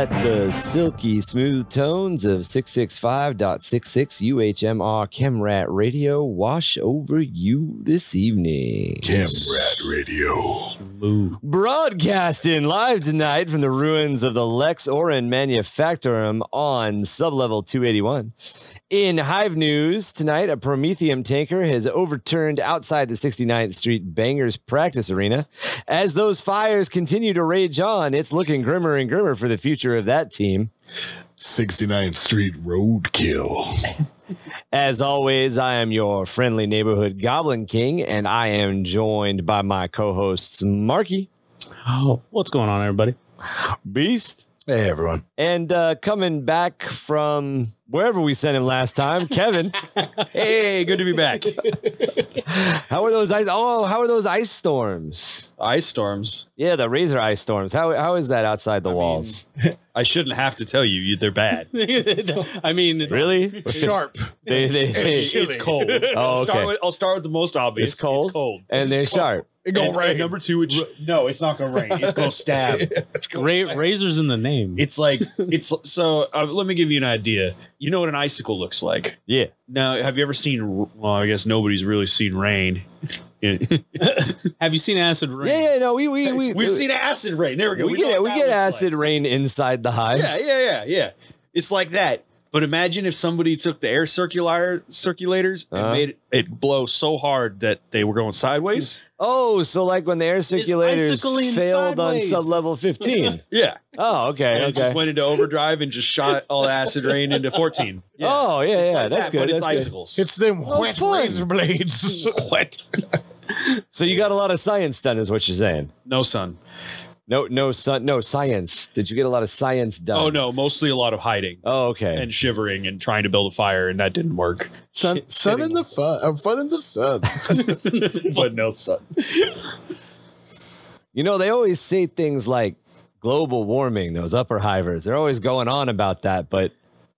Let the silky smooth tones of 665.66 UHMR Chemrat Radio wash over you this evening. Chemrat Radio. Broadcasting live tonight from the ruins of the Lex Orin Manufactorum on sublevel 281. In Hive news tonight, a Prometheum tanker has overturned outside the 69th Street Bangers practice arena. As those fires continue to rage on, it's looking grimmer and grimmer for the future of that team. 69th Street Roadkill. As always, I am your friendly neighborhood Goblin King, and I am joined by my co-hosts Marky. Oh, what's going on, everybody? Beast. Hey, everyone. And coming back from wherever we sent him last time, Kevin. Hey, good to be back. How are those ice? Oh, how are those ice storms? Ice storms. Yeah, the Razor ice storms. How is that outside the walls? I shouldn't have to tell you, they're bad. I mean, Really? Sharp. It's cold. Oh, okay. I'll start with the most obvious. It's cold? It's cold. And they're sharp. It gonna rain. Number two, no, it's not gonna rain. It's gonna stab. Razor's in the name. It's like so. Let me give you an idea. You know what an icicle looks like. Yeah. Now, have you ever seen? Well, I guess nobody's really seen rain. Have you seen acid rain? Yeah. No, We've seen acid rain. There we go. We know get what that looks acid like. rain inside the hive. Yeah. It's like that. But imagine if somebody took the air circulators and made it blow so hard that they were going sideways. Oh, so like when the air circulators icicle-ing failed sideways. on sub-level 15. Yeah. Oh, okay. And it just went into overdrive and just shot all the acid rain into 14. Yeah. Oh, yeah, It's yeah. like That's that, good. But it's That's good. icicles. It's them wet fun. razor blades. Wet. So you got a lot of science done, is what you're saying. No sun. No science. Did you get a lot of science done? Oh, no. Mostly a lot of hiding Oh, okay. and shivering and trying to build a fire, and that didn't work. Sun in the fun in the sun. But no sun. You know, they always say things like global warming, those upper hivers. They're always going on about that, but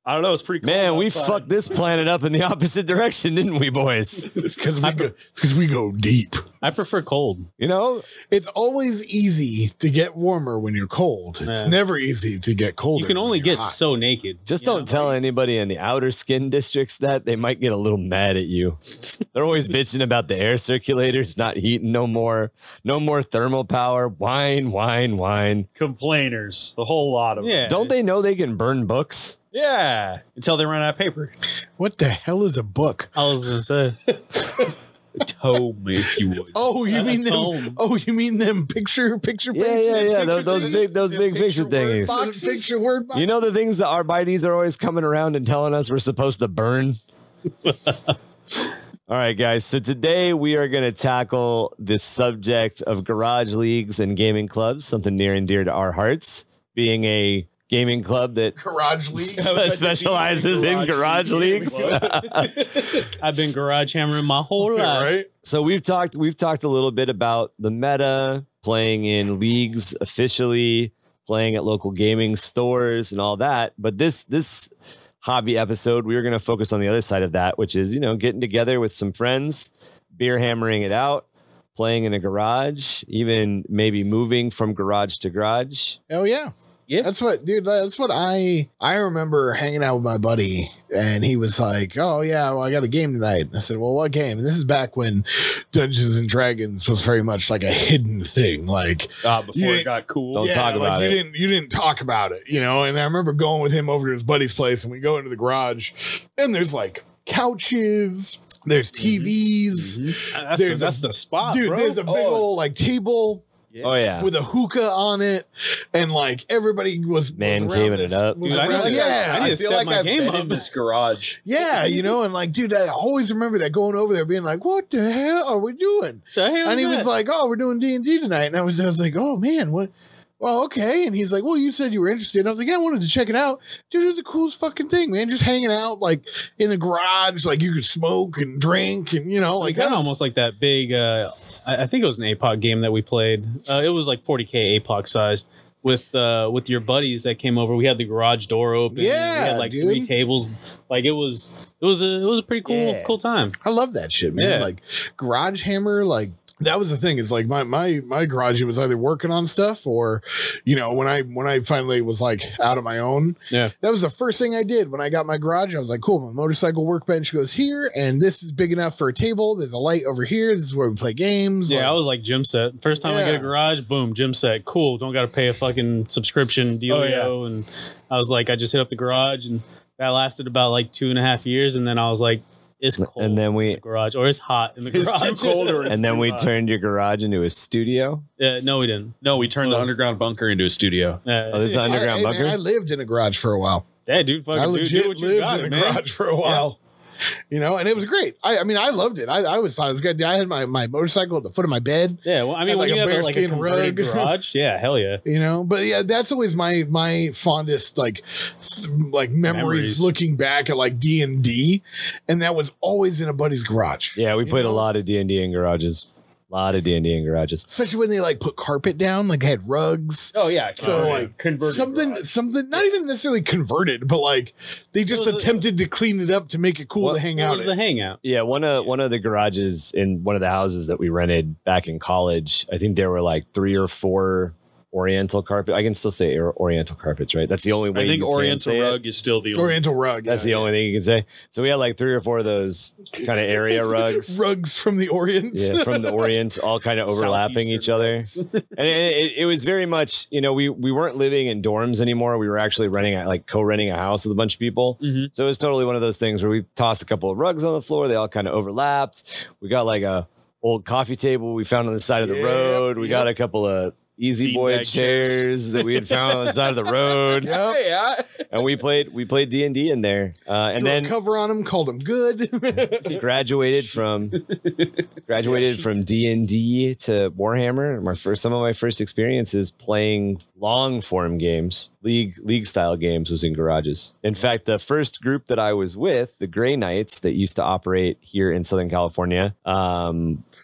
I don't know. It's pretty cold. man, we outside. fucked this planet up in the opposite direction, didn't we, boys? It's because we go deep. I prefer cold. You know? It's always easy to get warmer when you're cold. It's Yeah. never easy to get colder. You can only when you're get hot. so naked. Just you don't know? tell anybody in the outer skin districts that. They might get a little mad at you. They're always bitching about the air circulators not heating no more thermal power. Whine. Complainers. The whole lot of them. Yeah. Don't they know they can burn books? Yeah. Until they run out of paper. What the hell is a book? I was gonna say. Tome, if you would. Oh, you mean them? Tome. Oh, you mean them picture Yeah. Those big picture thingies. Picture word box. You know the things that our Arbites are always coming around and telling us we're supposed to burn? All right, guys. So today we are going to tackle the subject of garage leagues and gaming clubs, something near and dear to our hearts, being a gaming club that Garage league. specializes in garage leagues. I've been garage hammering my whole life. Right? So we've talked a little bit about the meta, playing in leagues officially, playing at local gaming stores and all that. But this hobby episode, we are going to focus on the other side of that, which is, getting together with some friends, beer hammering it out, playing in a garage, even maybe moving from garage to garage. Oh yeah. Yeah. That's what I remember hanging out with my buddy, and he was like, "Oh yeah, well, I got a game tonight." And I said, "Well, what game?" And this is back when Dungeons and Dragons was very much like a hidden thing, like Before it got cool. Don't talk about like it. You didn't talk about it, And I remember going with him over to his buddy's place, and we go into the garage, and there's like couches, there's TVs, That's the spot, dude. bro. There's a big old like table. Yeah. Oh, yeah. With a hookah on it, and like everybody was Man was caving around it up. was Dude, I around- feel like yeah, I need to step my game up. in this garage. yeah, and like, dude, I always remember that going over there, being like, "What the hell are we doing?" The hell And he is was that? like, "Oh, we're doing D&D tonight," and I was like, "Oh man, what?" Well, okay. And he's like, "Well, you said you were interested." And I was like, "Yeah, I wanted to check it out." Dude, it was the coolest fucking thing, man. Just hanging out like in the garage, like you could smoke and drink, and like that kind of was- almost like that big. I think it was an APOC game that we played. It was like 40k APOC sized with your buddies that came over. We had the garage door open. Yeah, we had like dude. 3 tables. Like it was a pretty cool time. I love that shit, man. Yeah. Like Garage Hammer, like that was the thing. Is like my garage, it was either working on stuff or, you know, when I finally was like out of my own, that was the first thing I did when I got my garage. I was like, cool, my motorcycle workbench goes here, and this is big enough for a table. There's a light over here. This is where we play games. Yeah, I was like gym set. First time I get a garage, boom, gym set. Cool. Don't got to pay a fucking subscription dealio. And I was like, I just hit up the garage, and that lasted about like 2.5 years, and then I was like, it's cold and then in the garage, or it's hot in the garage. It's too cold, or it's and then too we hot. turned your garage into a studio. No, we didn't. No, we turned the underground bunker into a studio. Oh, there's an underground bunker. I lived in a garage for a while. Yeah, dude, fucking I legit do what you lived got, in a man. garage for a while. You know, and it was great. I mean, I loved it. I always thought it was good. I had my motorcycle at the foot of my bed. Yeah, well, I mean, when you have like a converted garage, yeah, hell yeah. You know, but yeah, that's always my fondest like memories looking back at like D&D, and that was always in a buddy's garage. Yeah, we played a lot of D&D in garages. A lot of D&D in garages. Especially when they like put carpet down, like had rugs. Oh yeah. So like converted something not even necessarily converted, but like they just attempted to clean it up to make it cool to hang out. What was the hangout? Yeah, one of the garages in one of the houses that we rented back in college, I think there were like 3 or 4 Oriental carpet. I can still say Oriental carpets, right? That's the only way. I think you Oriental can say rug is still the only. Oriental rug. That's the only thing you can say. So we had like 3 or 4 of those kind of area rugs. Rugs from the Orient. Yeah, from the Orient, all kind of overlapping each other. And it was very much, you know, we weren't living in dorms anymore. We were actually co-renting a house with a bunch of people. So it was totally one of those things where we tossed a couple of rugs on the floor. They all kind of overlapped. We got like a old coffee table we found on the side of the road. We got a couple of Easy Boy chairs that we had found on the side of the road. And we played D&D in there. And then cover on them, called them good. graduated from D&D to Warhammer. Some of my first experiences playing long form games, league style games, was in garages. In fact, the first group that I was with, the Grey Knights that used to operate here in Southern California,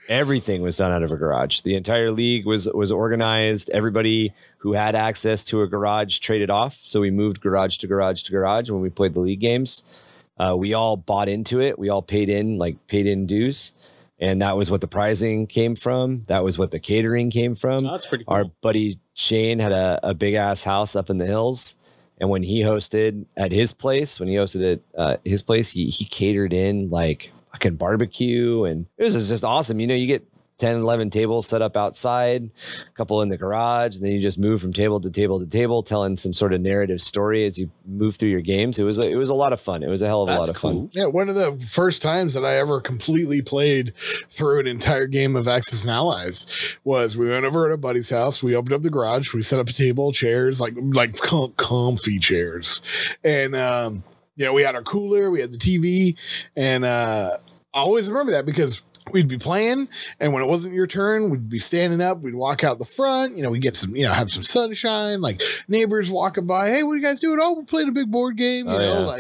everything was done out of a garage. The entire league was organized. Everybody who had access to a garage traded off. So we moved garage to garage to garage when we played the league games. We all bought into it. We all paid in dues. And that was what the pricing came from. That was what the catering came from. Oh, that's pretty cool. Our buddy Shane had a big ass house up in the hills. And when he hosted at his place, he catered in like fucking barbecue. And it was just awesome. You know, you get 10, 11 tables set up outside, a couple in the garage, and then you just move from table to table to table, telling some sort of narrative story as you move through your games. It was a lot of fun. It was a hell of a lot of fun. Yeah, one of the first times that I ever completely played through an entire game of Axis and Allies was we went over at a buddy's house. We opened up the garage. We set up a table, chairs, like comfy chairs, and you know, we had our cooler, we had the TV, and I always remember that because we'd be playing, and when it wasn't your turn, we'd be standing up. We'd walk out the front. You know, we get some, have some sunshine. Like neighbors walking by. Hey, what are you guys doing? Oh, we're playing a big board game. You know,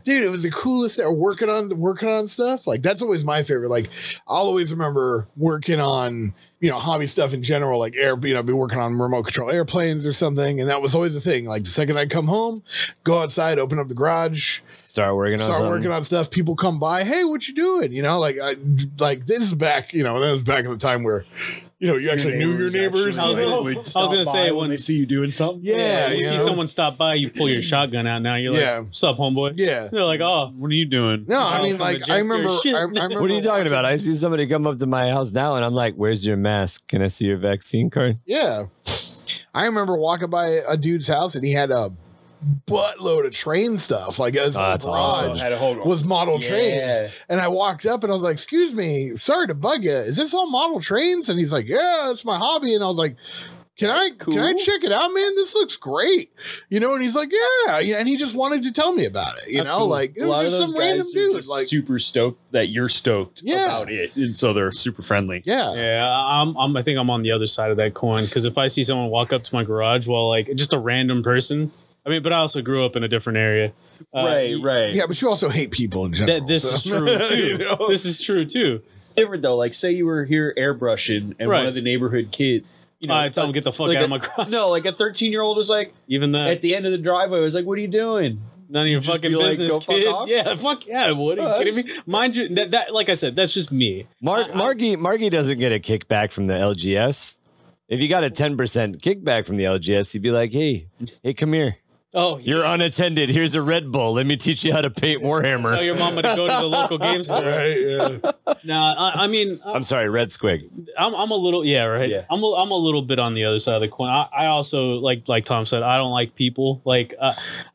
dude, it was the coolest. They're working on stuff. Like that's always my favorite. Like I'll always remember working on, hobby stuff in general, like be working on remote control airplanes or something. And that was always the thing. Like the second I'd come home, go outside, open up the garage, start working on stuff. People come by. Hey, what you doing? This is back, that was back in the time where, you actually knew your neighbors. I was going to say when they see you doing something. Yeah. You see someone stop by, you pull your shotgun out now. You're like, what's up, homeboy? Yeah. They're like, oh, what are you doing? No, I mean, like, I remember. What are you talking about? I see somebody come up to my house now and I'm like, where's your mask? Can I see your vaccine card? Yeah. I remember walking by a dude's house and he had a buttload of train stuff, like his garage was model trains, and I walked up and I was like, excuse me, sorry to bug you, is this all model trains? And he's like, yeah, it's my hobby. And I was like, can I check it out, man? This looks great, and he's like, yeah, and he just wanted to tell me about it. Cool. Like it was just some random dude, like super stoked that you're stoked about it, and so they're super friendly. I think I'm on the other side of that coin, because if I see someone walk up to my garage while like just a random person. I mean, but I also grew up in a different area. Right. Yeah, but you also hate people in general. This is true, too. This is true, too. Different, though. Like, say you were here airbrushing, and one of the neighborhood kids, I tell them, get the fuck out of my garage. No, like a 13-year-old was like, even that. At the end of the driveway, I was like, what are you doing? None of your fucking business, go kid. fuck off? Yeah, fuck yeah, Wood. Are you kidding me? Mind you, that like I said, that's just me. Margie doesn't get a kickback from the LGS. If you got a 10% kickback from the LGS, you'd be like, hey, come here. Oh, you're unattended. Here's a Red Bull. Let me teach you how to paint Warhammer. Tell your mama to go to the local game store. Right, yeah. Nah, I mean, I'm sorry, Red Squig. I'm a little, yeah, right. Yeah. I'm a little bit on the other side of the coin. I also like Tom said, I don't like people. Like,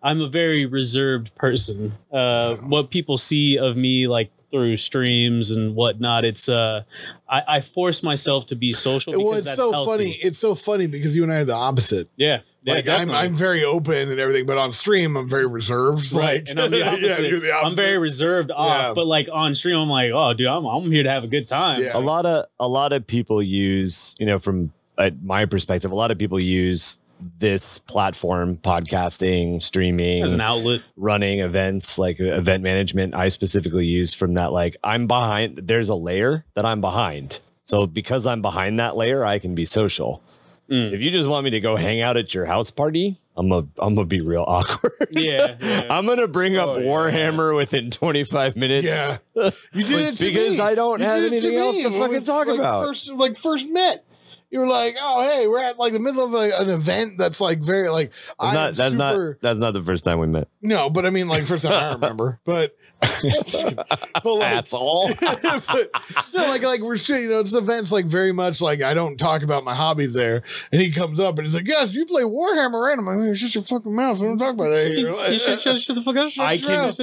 I'm a very reserved person. What people see of me, like through streams and whatnot, it's I force myself to be social. Because well, it's so healthy. Funny. It's so funny because you and I are the opposite. Yeah. Like I'm very open and everything, but on stream I'm very reserved. Right, Like, and I'm the opposite. you're the opposite. I'm very reserved off, but like on stream, I'm like, oh, dude, I'm here to have a good time. Yeah. A lot of people use, from my perspective, a lot of people use this platform, podcasting, streaming, as an outlet, running events, like event management. I specifically use from that. Like I'm behind. There's a layer that I'm behind. So because I'm behind that layer, I can be social. If you just want me to go hang out at your house party, I'm gonna be real awkward. Yeah. I'm gonna bring up Warhammer within 25 minutes. Yeah, you did it because I don't have anything else to fucking talk about. First met. You were like, oh, hey, we're at like the middle of an event that's like very like. That's not the first time we met. No, but I mean, like first time I remember, but. But like, asshole. But, like we're sitting, it's events like very much like I don't talk about my hobbies there, and he comes up and he's like, "Yes, you play Warhammer, right?" I'm like, "Shut your fucking mouth! We don't talk about that." You shut the fuck up.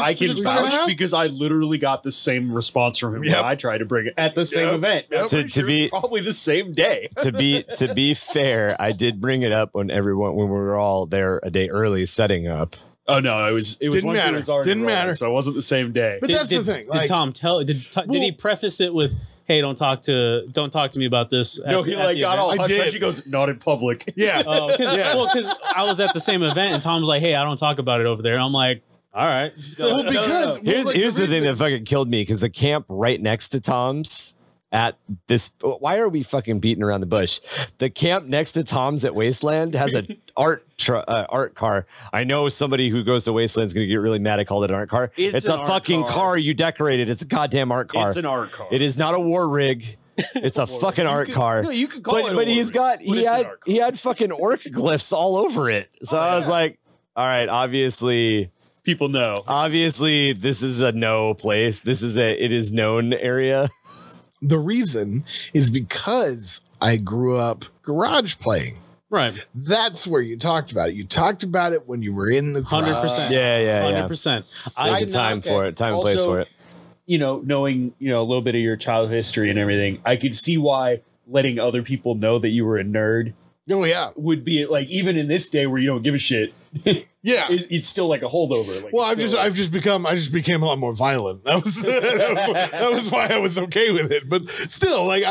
I can vouch because I literally got the same response from him when I tried to bring it at the same event. To be probably the same day. To be fair, I did bring it up when we were all there a day early setting up. Oh no, it was didn't once matter. It was already didn't rolling, matter. So it wasn't the same day. But that's the thing. Did Tom tell? Did he preface it with, "Hey, don't talk to me about this"? No, he like got all hush hush. He goes, "Not in public." Yeah. Because I was at the same event and Tom's like, "Hey, I don't talk about it over there." And I'm like, all right. Well, because here's the thing that fucking killed me, because the camp right next to Tom's at this, why are we fucking beating around the bush? The camp next to Tom's at Wasteland has an art car. I know somebody who goes to Wasteland is going to get really mad. I called it an art car. It's a fucking car you decorated. It's a goddamn art car. It's an art car. It is not a war rig. It's a fucking art car. No, you can call it. But he had fucking orc glyphs all over it. So I was like, all right, obviously. People know. Obviously, this is a no place. It is known area. The reason is because I grew up garage playing. Right. That's where you talked about it. You talked about it when you were in the garage. 100%. Yeah. 100%. There's a time for it. Time and place for it. Knowing, a little bit of your childhood history and everything, I could see why letting other people know that you were a nerd. Oh yeah, would be like, even in this day where you don't give a shit. Yeah, it's still like a holdover. Like, well, I just became a lot more violent. That was why I was okay with it. But still, like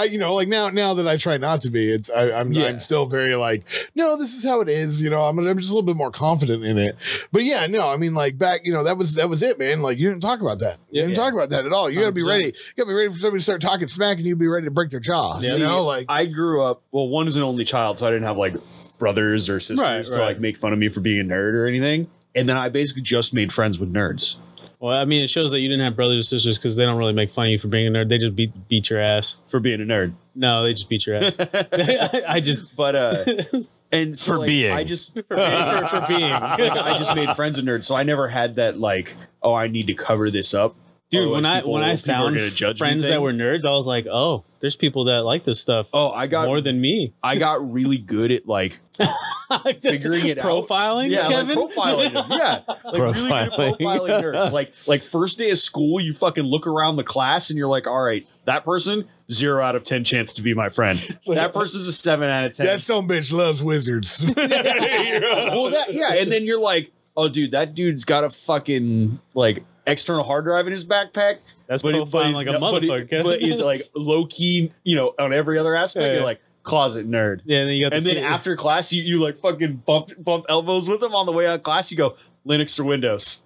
now that I try not to be, I'm still very like, no, this is how it is. I'm just a little bit more confident in it. But yeah, no, I mean, like back, that was it, man. Like you didn't talk about that. You didn't talk about that at all. You got to be ready. You got to be ready for somebody to start talking smack, and you'd be ready to break their jaw. Yeah. I grew up. Well, one is an only child, so I didn't have like brothers or sisters to like make fun of me for being a nerd or anything. And then I basically just made friends with nerds. Well, I mean, it shows that you didn't have brothers or sisters because they don't really make fun of you for being a nerd. They just beat your ass for being a nerd. No, they just beat your ass. And so, for being. I just made friends with nerds, so I never had that like, oh, I need to cover this up. Dude, when I found friends that were nerds, I was like, oh, there's people that like this stuff. Oh, I got more than me. I got really good at like figuring it profiling, out. Yeah, Kevin? like profiling them. Yeah, like really good at profiling nerds. Like first day of school, you fucking look around the class and you're like, all right, that person 0 out of 10 chance to be my friend. That person's a 7 out of 10. That some bitch loves wizards. Well, and then you're like, oh, dude, that dude's got a fucking like external hard drive in his backpack. That's profiling like a motherfucker. But he's like low key, on every other aspect. You're like closet nerd. Yeah, and then after class, you like fucking bump elbows with him on the way out of class. You go, Linux or Windows?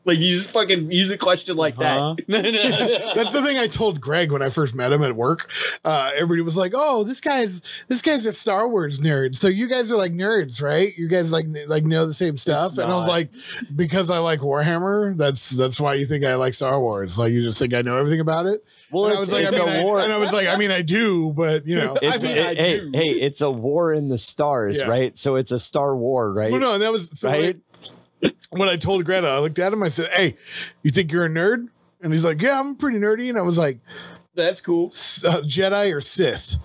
Like, you just fucking use a question like that. That's the thing I told Greg when I first met him at work. Everybody was like, "Oh, this guy's a Star Wars nerd. So you guys are like nerds, right? You guys like know the same stuff." And I was like, "Because I like Warhammer. That's why you think I like Star Wars. Like, you just think I know everything about it." Well, and I was like, I mean, I do, but you know, it's a war in the stars, right? So it's a Star War, right? Well, no, and that was so right. When I told Greta, I looked at him, I said, "Hey, you think you're a nerd?" And he's like, "Yeah, I'm pretty nerdy." And I was like, "That's cool. Jedi or Sith?"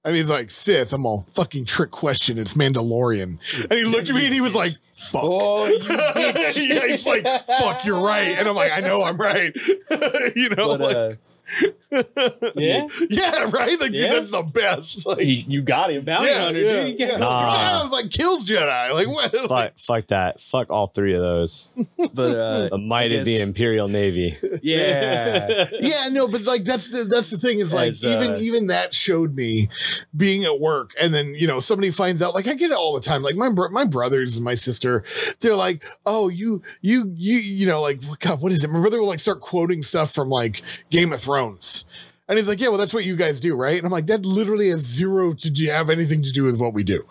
And he's like, "Sith." I'm all, "Fucking trick question. It's Mandalorian." And he looked at me and he was like, "Fuck." Oh, you bitch. Yeah, he's like, "Fuck, you're right." And I'm like, "I know I'm right." You know, but, yeah, right. Like, dude, that's the best. Like, you got him, bounty hunter, dude. I was like, kills Jedi. Like, what? Fuck that. Fuck all three of those. But the might of the Imperial Navy. Yeah, no, but like that's the thing is like even that showed me being at work, and then somebody finds out. Like, I get it all the time. Like my brothers and my sister, they're like, "Oh, you like, God, what is it?" My brother will like start quoting stuff from like Game of Thrones. And he's like, "Yeah, well, that's what you guys do, right?" And I'm like, "That literally has zero to have anything to do with what we do."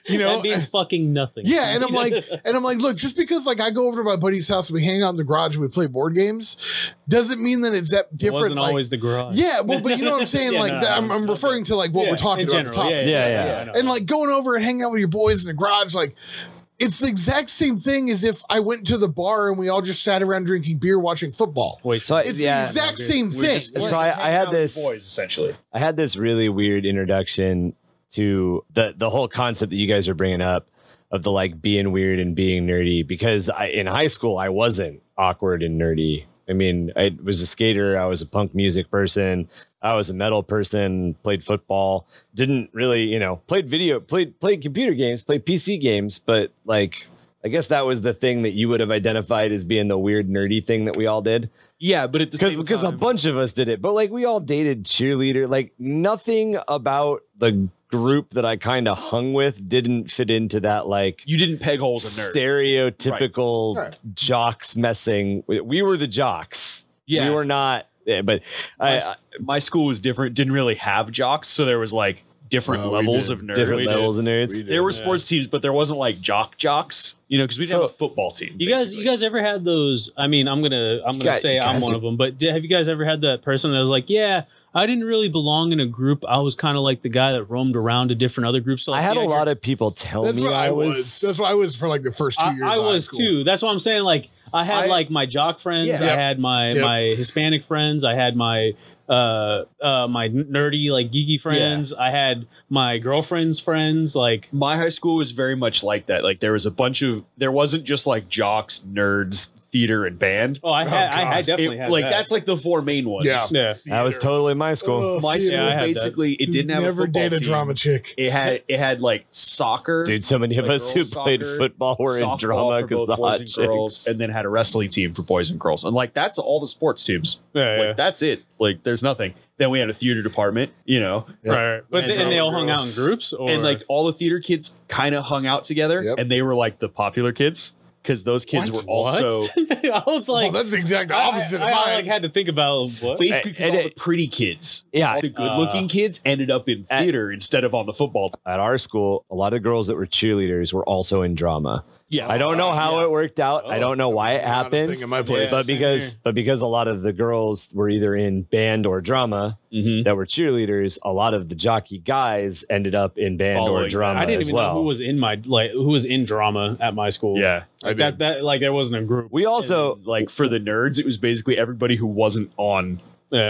That means fucking nothing. Yeah, and I'm like, look, just because like I go over to my buddy's house and we hang out in the garage and we play board games, doesn't mean that it's that different. It wasn't always the garage. Yeah, well, but you know what I'm saying? I'm referring to like what we're talking about at the top. Yeah. And like going over and hanging out with your boys in the garage, like, it's the exact same thing as if I went to the bar and we all just sat around drinking beer watching football. It's the exact same thing. So I had this boys, essentially. I had this really weird introduction to the whole concept that you guys are bringing up of the like being weird and being nerdy, because in high school I wasn't awkward and nerdy. I mean, I was a skater. I was a punk music person. I was a metal person, played football, didn't really, played computer games, played PC games. But like, I guess that was the thing that you would have identified as being the weird nerdy thing that we all did. Yeah. But at the same time, because a bunch of us did it, but like we all dated cheerleader, like nothing about the group that I kind of hung with didn't fit into that. Like, you didn't peg holes a nerd. Stereotypical jocks messing. We were the jocks. Yeah. We were not. Yeah, but my school was different. Didn't really have jocks, so there was like different levels of nerds. Different levels of nerds. There were sports teams, but there wasn't like jocks. Because we didn't have a football team. You guys ever had those? I mean, I'm gonna say I'm one of them. But have you guys ever had that person that was like, "Yeah, I didn't really belong in a group. I was kind of like the guy that roamed around to different other groups." So like, I had a lot of people tell me I was. That's what I was for like the first 2 years. I was too. That's what I'm saying. Like, I had like my jock friends. I had my Hispanic friends. I had my my nerdy, like, geeky friends. I had my girlfriend's friends. Like, my high school was very much like that. Like, there wasn't just like jocks, nerds, theater, and band. I definitely had like that. That's like the four main ones. Yeah. That was totally my school. My school basically it didn't have never a football date a team. drama chick. It had like soccer. Dude, so many of us who played football were in drama because the hot girls, and then had a wrestling team for boys and girls. And like, that's all the sports teams. That's it. Like, there's nothing. Then we had a theater department, Right. But and they all hung out in groups, and like all the theater kids kind of hung out together, and they were like the popular kids. Because those kids were also. I was like, that's the exact opposite of mine. I like had to think about what. Basically, because all the pretty kids, the good-looking kids, ended up in theater instead of on the football team. At our school, a lot of girls that were cheerleaders were also in drama. Yeah, I don't know how it worked out. I don't know why it happened. In my place. But because a lot of the girls were either in band or drama that were cheerleaders, a lot of the jockey guys ended up in band or drama. I didn't even know who was in drama at my school. Yeah, that there wasn't a group. We also like for the nerds, it was basically everybody who wasn't on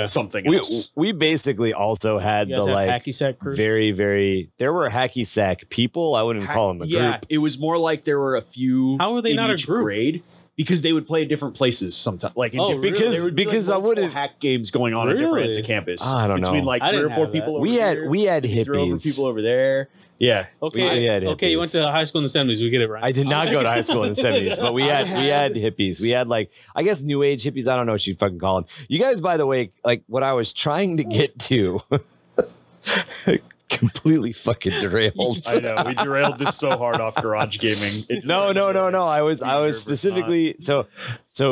something else. We basically also had the like hacky sack crew? very, very. There were hacky sack people. I wouldn't call them a group. It was more like there were a few. How were they not a group? Grade? Because they would play at different places sometimes. Like because I wouldn't hack games going on at different ends of campus. I don't know. Between like 3 or 4 people. We had hippies. 3 or 4 people over there. Yeah. Okay. You went to high school in the 70s. We get it right. I did not go to high school in the 70s, but we had hippies. We had like, I guess, new age hippies. I don't know what you fucking call them. You guys, by the way, like what I was trying to get to. completely fucking derailed. I know we derailed this so hard off garage gaming. No. I was specifically so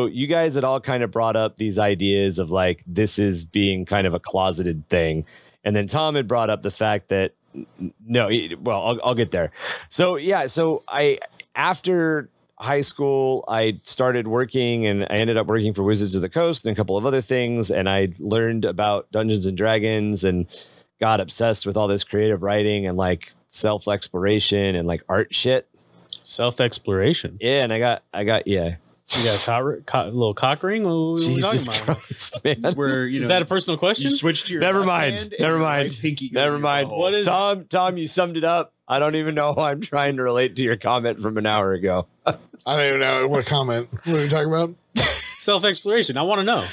you guys had all kind of brought up these ideas of like this is being kind of a closeted thing, and then Tom had brought up the fact that I'll get there. So yeah, so after high school, I started working, and I ended up working for Wizards of the Coast and a couple of other things, and I learned about Dungeons and Dragons and got obsessed with all this creative writing and like self-exploration and like art shit. Self-exploration. Yeah, and I got yeah. You got a little cock ring? What are we Jesus talking about? Christ, man. Where, Is that a personal question? You switched to your Never left mind. hand and Never your mind. right pinky goes Never in mind. the hole. What is Tom, you summed it up. I don't even know how I'm trying to relate to your comment from an hour ago. I don't even know what comment. What are you talking about? self-exploration? I want to know.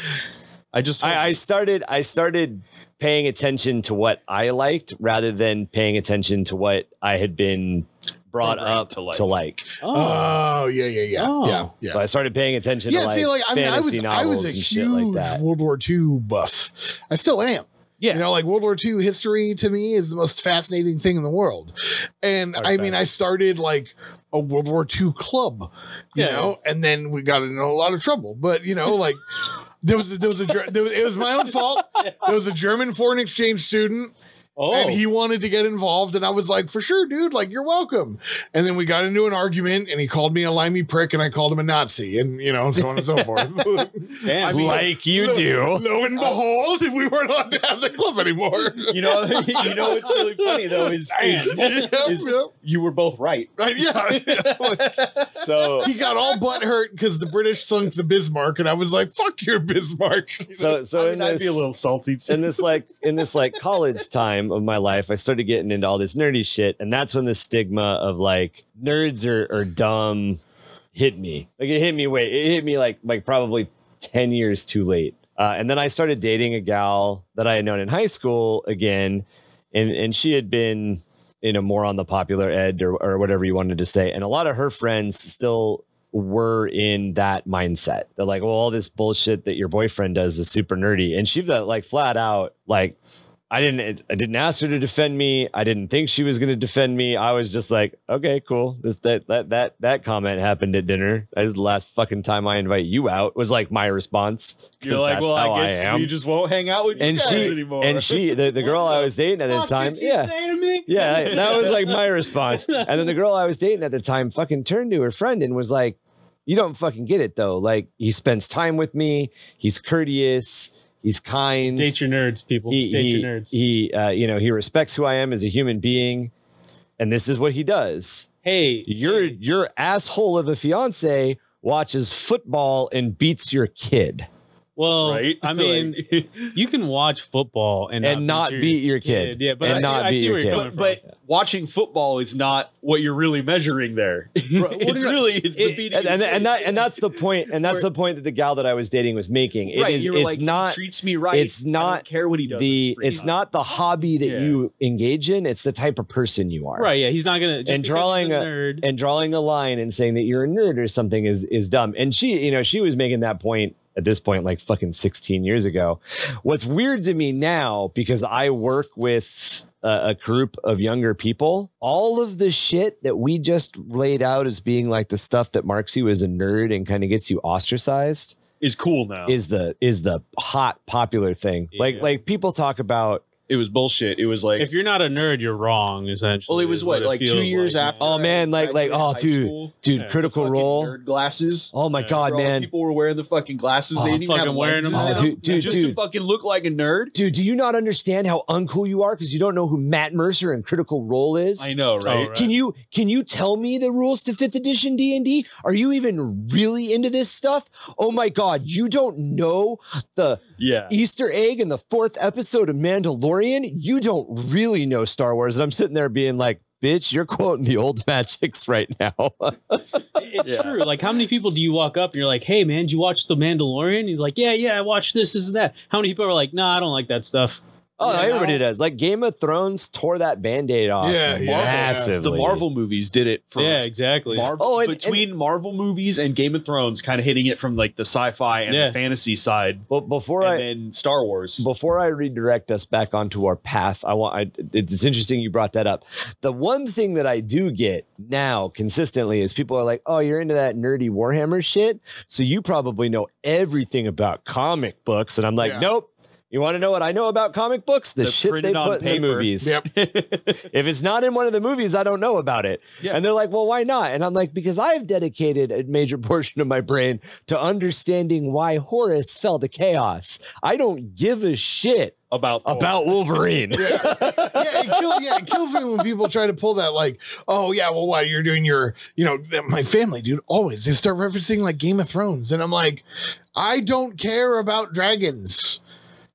I started paying attention to what I liked rather than paying attention to what I had been brought up to like. Oh, yeah. So I started paying attention to see, like, I mean, I fantasy novels was a and shit like huge that. World War II buff. I still am. Yeah. You know, like World War II history to me is the most fascinating thing in the world. And I mean, I started like a World War II club, you know, and then we got into a lot of trouble. But, you know, like it was my own fault. There was a German foreign exchange student. And he wanted to get involved, and I was like, for sure, dude, like, you're welcome. And then we got into an argument, and he called me a limey prick, and I called him a Nazi, and, you know, so on and so forth. Damn. I mean, like you do. Lo and behold, we weren't allowed to have the club anymore. You know what's really funny, though, is you were both right. Right, yeah. So he got all butt hurt because the British sunk the Bismarck, and I was like, fuck your Bismarck. So I'd be a little salty. in this college time of my life, I started getting into all this nerdy shit, and that's when the stigma of like nerds are dumb hit me. Like it hit me like probably 10 years too late. And then I started dating a gal that I had known in high school again, and she had been, you know, more on the popular ed or whatever you wanted to say, and a lot of her friends still were in that mindset. They're like, well, all this bullshit that your boyfriend does is super nerdy, and she like flat out like, I didn't ask her to defend me. I didn't think she was going to defend me. I was just like, okay, cool. That comment happened at dinner. That is the last fucking time I invite you out, was like my response. You're like, well, I guess we just won't hang out with you guys anymore. And the girl I was dating at the time, say to me? yeah, that was like my response. And then the girl I was dating at the time fucking turned to her friend and was like, you don't fucking get it though. Like, he spends time with me. He's courteous. He's kind. Date your nerds, people. Date your nerds. He respects who I am as a human being, and this is what he does. Hey, your asshole of a fiance watches football and beats your kid. Well, right? I mean, you can watch football and not beat your kid. Yeah, but I see where you're coming from. But watching football is not what you're really measuring there. It's the beating. And that's the point. And that's the point that the gal that I was dating was making. It's not, he treats me right. It's not, I don't care what he does. It's not the hobby that you engage in. It's the type of person you are. Right. Yeah. He's not gonna. And drawing a line and saying that you're a nerd or something is dumb. And she was making that point at this point, like fucking 16 years ago. What's weird to me now, because I work with a group of younger people, all of the shit that we just laid out as being like the stuff that marks you as a nerd and kind of gets you ostracized is cool now. Is the hot popular thing. Yeah. Like people talk about. It was bullshit. It was like, if you're not a nerd, you're wrong. Essentially, well, it was what, like 2 years after. Oh man, dude, Critical Role nerd glasses. Oh my god, man! People were wearing the fucking glasses. They didn't even have wearing lenses them. just to fucking look like a nerd. Dude, do you not understand how uncool you are because you don't know who Matt Mercer and Critical Role is? I know, right? Can you tell me the rules to 5th edition D&D? Are you even really into this stuff? Oh my god, you don't know the Easter egg in the 4th episode of Mandalorian? You don't really know Star Wars. And I'm sitting there being like, bitch, you're quoting the old magics right now. It's true. Like, how many people do you walk up and you're like, hey man, did you watch The Mandalorian? He's like, yeah, I watched this and that. How many people are like, nah, I don't like that stuff? Oh, everybody does. Like Game of Thrones tore that Band-Aid off. Yeah, massively. The Marvel movies did it. For exactly. Marvel, between Marvel movies and Game of Thrones, kind of hitting it from like the sci-fi and the fantasy side. But then Star Wars. Before I redirect us back onto our path, it's interesting you brought that up. The one thing that I do get now consistently is people are like, "Oh, you're into that nerdy Warhammer shit, so you probably know everything about comic books," and I'm like, "Nope." You want to know what I know about comic books? The shit they put in the movies. Yep. If it's not in one of the movies, I don't know about it. Yeah. And they're like, well, why not? And I'm like, because I've dedicated a major portion of my brain to understanding why Horus fell to chaos. I don't give a shit about Wolverine. It kills me when people try to pull that like, oh yeah, well, why you're doing your, my family, dude, always they start referencing like Game of Thrones. And I'm like, I don't care about dragons.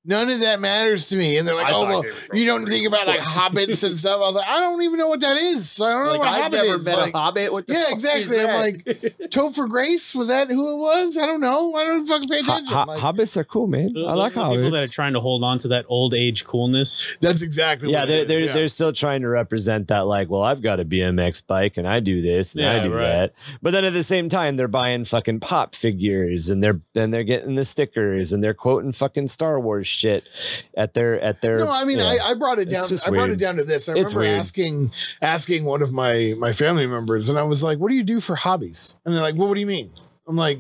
None of that matters to me. And they're like, oh, well, you don't think about like hobbits and stuff. I was like, I don't even know what that is. I don't know what a hobbit is. I've never met a hobbit. What the fuck exactly. I'm like, Topher Grace, was that who it was? I don't know. I don't fucking pay attention. Hobbits are cool, man. I like hobbits. People that are trying to hold on to that old age coolness. That's exactly what it is. They're still trying to represent that like, well, I've got a BMX bike and I do this and I do that. But then at the same time, they're buying fucking pop figures and they're getting the stickers and they're quoting fucking Star Wars shit at their no, I mean, I brought it down. I brought it down to this. I remember asking one of my family members, and I was like, what do you do for hobbies? And they're like, well, what do you mean? I'm like,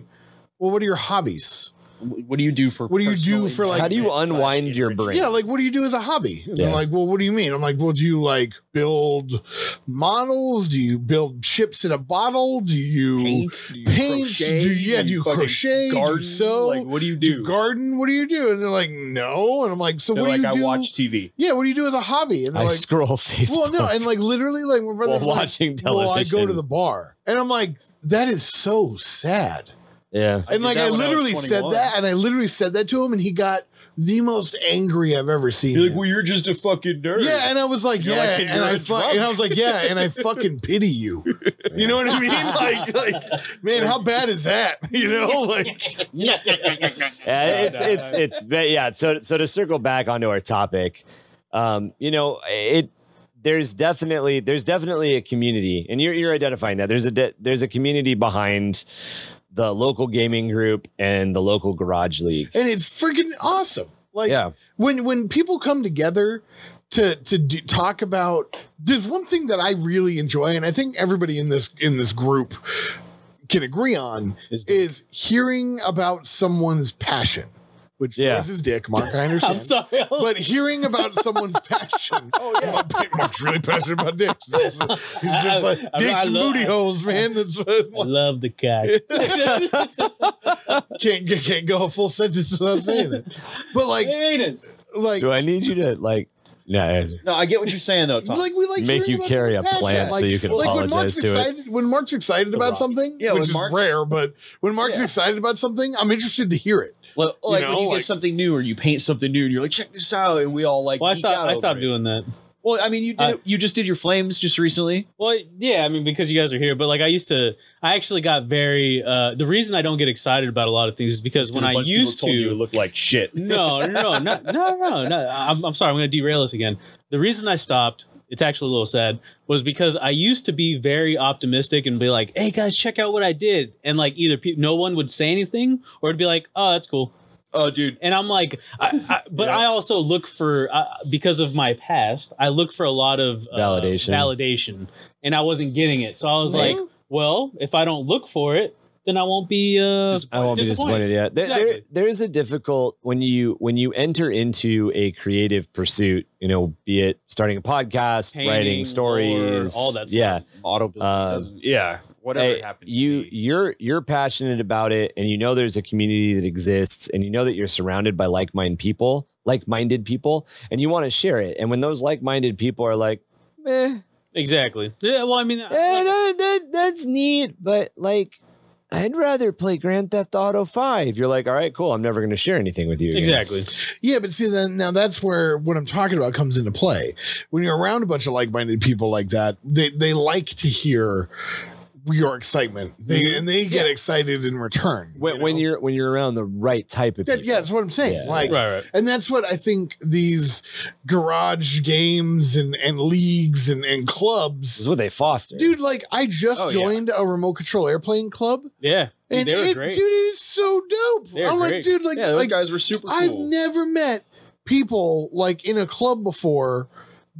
well, what are your hobbies? What do you do for? What do you do for like? How do you unwind your brain? Yeah, like what do you do as a hobby? And they're like, well, what do you mean? I'm like, well, do you like build models? Do you build ships in a bottle? Do you paint? Do you crochet? Garden? Do you sew? Like, what do you do? Garden? What do you do? And they're like, no. And I'm like, so what do you do? I watch TV. Yeah, what do you do as a hobby? And they're like, scroll Facebook. Well, no, and like literally, like my brother's watching television. Well, I go to the bar, and I'm like, that is so sad. Yeah. And like I literally said that, and I literally said that to him, and he got the most angry I've ever seen. You're like, well, you're just a fucking nerd. Yeah, and I was like, and I was like, yeah, and I fucking pity you. You know what I mean? Like, man, how bad is that? You know, like, yeah, it's So to circle back onto our topic, there's definitely a community, and you're identifying that there's a community behind the local gaming group and the local garage league, and it's freaking awesome. Like, when people come together to talk about, there's one thing that I really enjoy, and I think everybody in this group can agree on, is hearing about someone's passion. Which is his dick, Mark, I understand. I'm sorry. But hearing about someone's passion. Mark's really passionate about dicks. He's just like, dicks and booty holes, man. I love the cock. Can't go a full sentence without saying it. But like, do I need you to like, no, I get what you're saying though, Tom. Like, we like make you carry a plant so you can apologize to it. When Mark's excited about something, which is rare, but when Mark's excited about something, I'm interested to hear it. Well, like when you get something new or you paint something new and you're like, check this out, and we all like. Well, I stopped doing that. Well, I mean, you did. You just did your flames just recently. Well, yeah, I mean, because you guys are here, but like I actually got very. The reason I don't get excited about a lot of things is because when I used to, you look like shit. No. I'm sorry, I'm going to derail this again. The reason I stopped, it's actually a little sad, was because I used to be very optimistic and be like, hey guys, check out what I did. And like either no one would say anything or it'd be like, oh, that's cool. Oh, dude. And I'm like, I also look for, because of my past, I look for a lot of validation and I wasn't getting it. So I was like, well, if I don't look for it, then I won't be disappointed. Yeah, there's a difficult when you enter into a creative pursuit. Be it starting a podcast, painting, writing stories, all that stuff. Whatever happens. You're passionate about it, and there's a community that exists, and that you're surrounded by like-minded people, and you want to share it. And when those like-minded people are like, meh, exactly. Yeah. Well, I mean, that's neat, but like, I'd rather play Grand Theft Auto 5. You're like, all right, cool. I'm never going to share anything with you again. Exactly. Yeah, but see, now that's where what I'm talking about comes into play. When you're around a bunch of like-minded people like that, they like to hear your excitement. They get excited in return. When you're around the right type of people. Yeah, that's what I'm saying. Yeah. Like, Right. and that's what I think these garage games and leagues and This clubs, is what they foster. dude. Like, I just joined a remote control airplane club. Yeah. And they were great. Dude, it is so dope. They're I'm great. like, dude, like, those guys were super cool. I've never met people like in a club before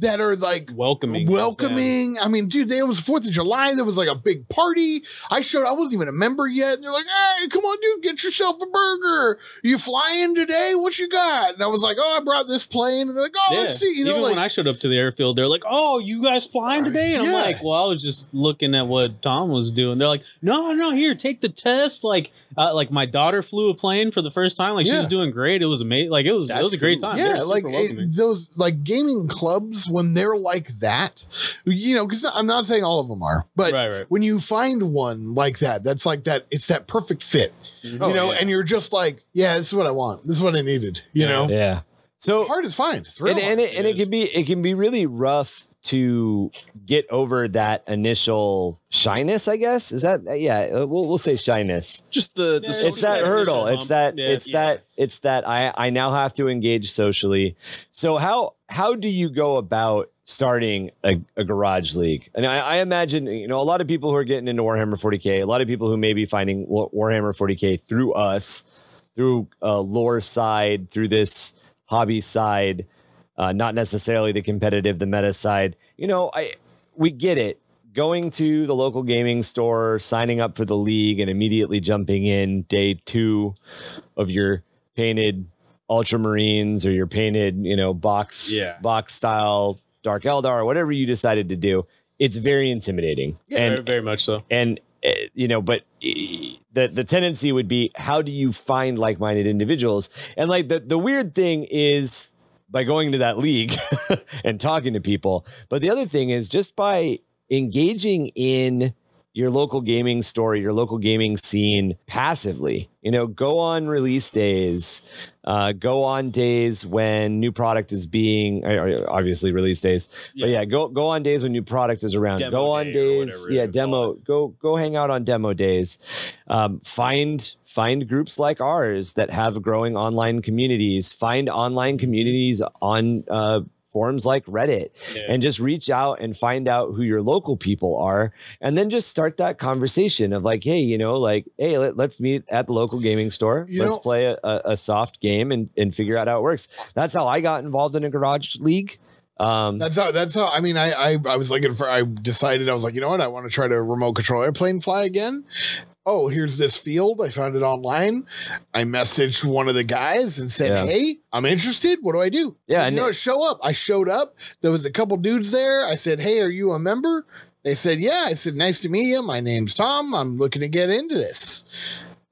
that are like welcoming. I mean, dude, it was 4th of July. There was like a big party. I wasn't even a member yet. And they're like, hey, come on, dude, get yourself a burger. You flying today? What you got? And I was like, oh, I brought this plane. And they're like, oh, let's see. You know, even like, when I showed up to the airfield, they're like, oh, you guys flying today? And I'm like, well, I was just looking at what Tom was doing. They're like, no, here, take the test. Like my daughter flew a plane for the first time. Like, she was doing great. It was amazing. Like, it was a great time. Yeah, like those like gaming clubs, when they're like that, you know, because I'm not saying all of them are, but when you find one like that, that's like that, it's that perfect fit, you know, and you're just like, yeah, this is what I want. This is what I needed, you know? Yeah. So it's hard to find. And it can be really rough to get over that initial shyness, I guess. Is that we'll say shyness. Just the it's that hurdle. It's that I now have to engage socially. So how do you go about starting a garage league? And I imagine, you know, a lot of people who are getting into Warhammer 40k, a lot of people who may be finding Warhammer 40k through us, through lore side, through this hobby side, not necessarily the competitive, the meta side. You know, we get it. Going to the local gaming store, signing up for the league, and immediately jumping in day 2 of your painted Ultramarines or your painted, you know, box style Dark Eldar, or whatever you decided to do. It's very intimidating. Yeah, and very much so. And you know, but the tendency would be, how do you find like-minded individuals? And like the weird thing is by going to that league and talking to people. But the other thing is just by engaging in your local gaming store, your local gaming scene passively. You know, go on release days, go on days when new product is being, obviously release days, but yeah, go on days when new product is around. Demo go on days, demo. Go hang out on demo days. Find groups like ours that have growing online communities. Find online communities on forums like Reddit, and just reach out and find out who your local people are, and then just start that conversation of like, hey, you know, like, hey, let's meet at the local gaming store. Let's play a soft game and figure out how it works. That's how I got involved in a garage league. That's how I mean, I was looking for, I decided, I was like, you know what, I want to try to remote control airplane fly again. Oh, here's this field. I found it online. I messaged one of the guys and said, hey, I'm interested. What do I do? Yeah. And you know, show up. I showed up. There was a couple dudes there. I said, hey, are you a member? They said, yeah. I said, nice to meet you. My name's Tom. I'm looking to get into this.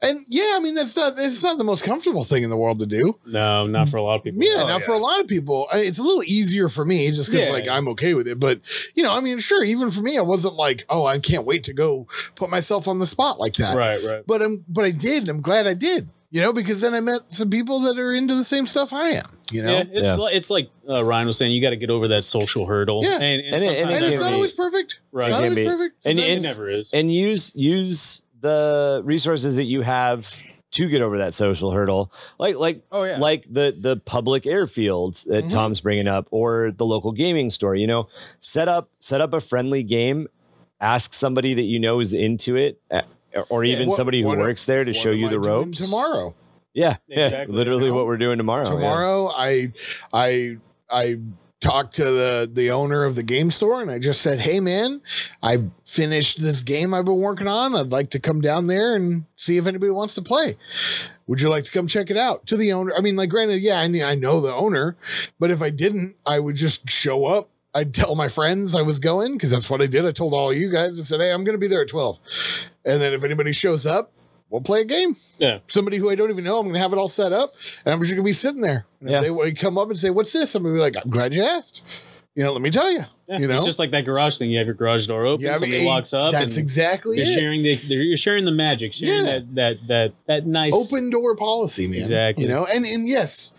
And yeah, I mean, it's not the most comfortable thing in the world to do. No, not for a lot of people. Yeah, for a lot of people. It's a little easier for me just because like I'm okay with it. But you know, I mean, sure, even for me, I wasn't like, oh, I can't wait to go put myself on the spot like that. Right. But I did, and I'm glad I did. You know, because then I met some people that are into the same stuff I am. You know, it's like Ryan was saying, you got to get over that social hurdle. Yeah, and it's not always perfect. Right, it's not always perfect. And it never is. And use the resources that you have to get over that social hurdle, like the public airfields that Tom's bringing up, or the local gaming store. You know, set up a friendly game, ask somebody that you know is into it, or even somebody who works there to show you the ropes. Tomorrow, literally what we're doing tomorrow. Tomorrow, I talked to the owner of the game store, and I just said, hey man, I finished this game I've been working on. I'd like to come down there and see if anybody wants to play. Would you like to come check it out? To the owner. I mean, like, granted, I know the owner, but if I didn't, I would just show up. I'd tell my friends I was going, because that's what I did. I told all you guys, I said, hey, I'm going to be there at 12. And then if anybody shows up, we'll play a game. Yeah. Somebody who I don't even know, I'm going to have it all set up, and I'm just going to be sitting there. And if they come up and say, what's this? I'm going to be like, I'm glad you asked. You know, let me tell you. Yeah, you know, it's just like that garage thing. You have your garage door open. Somebody walks up. That's exactly it. You're sharing the magic. Sharing that nice open door policy, man. Exactly. You know, and yes,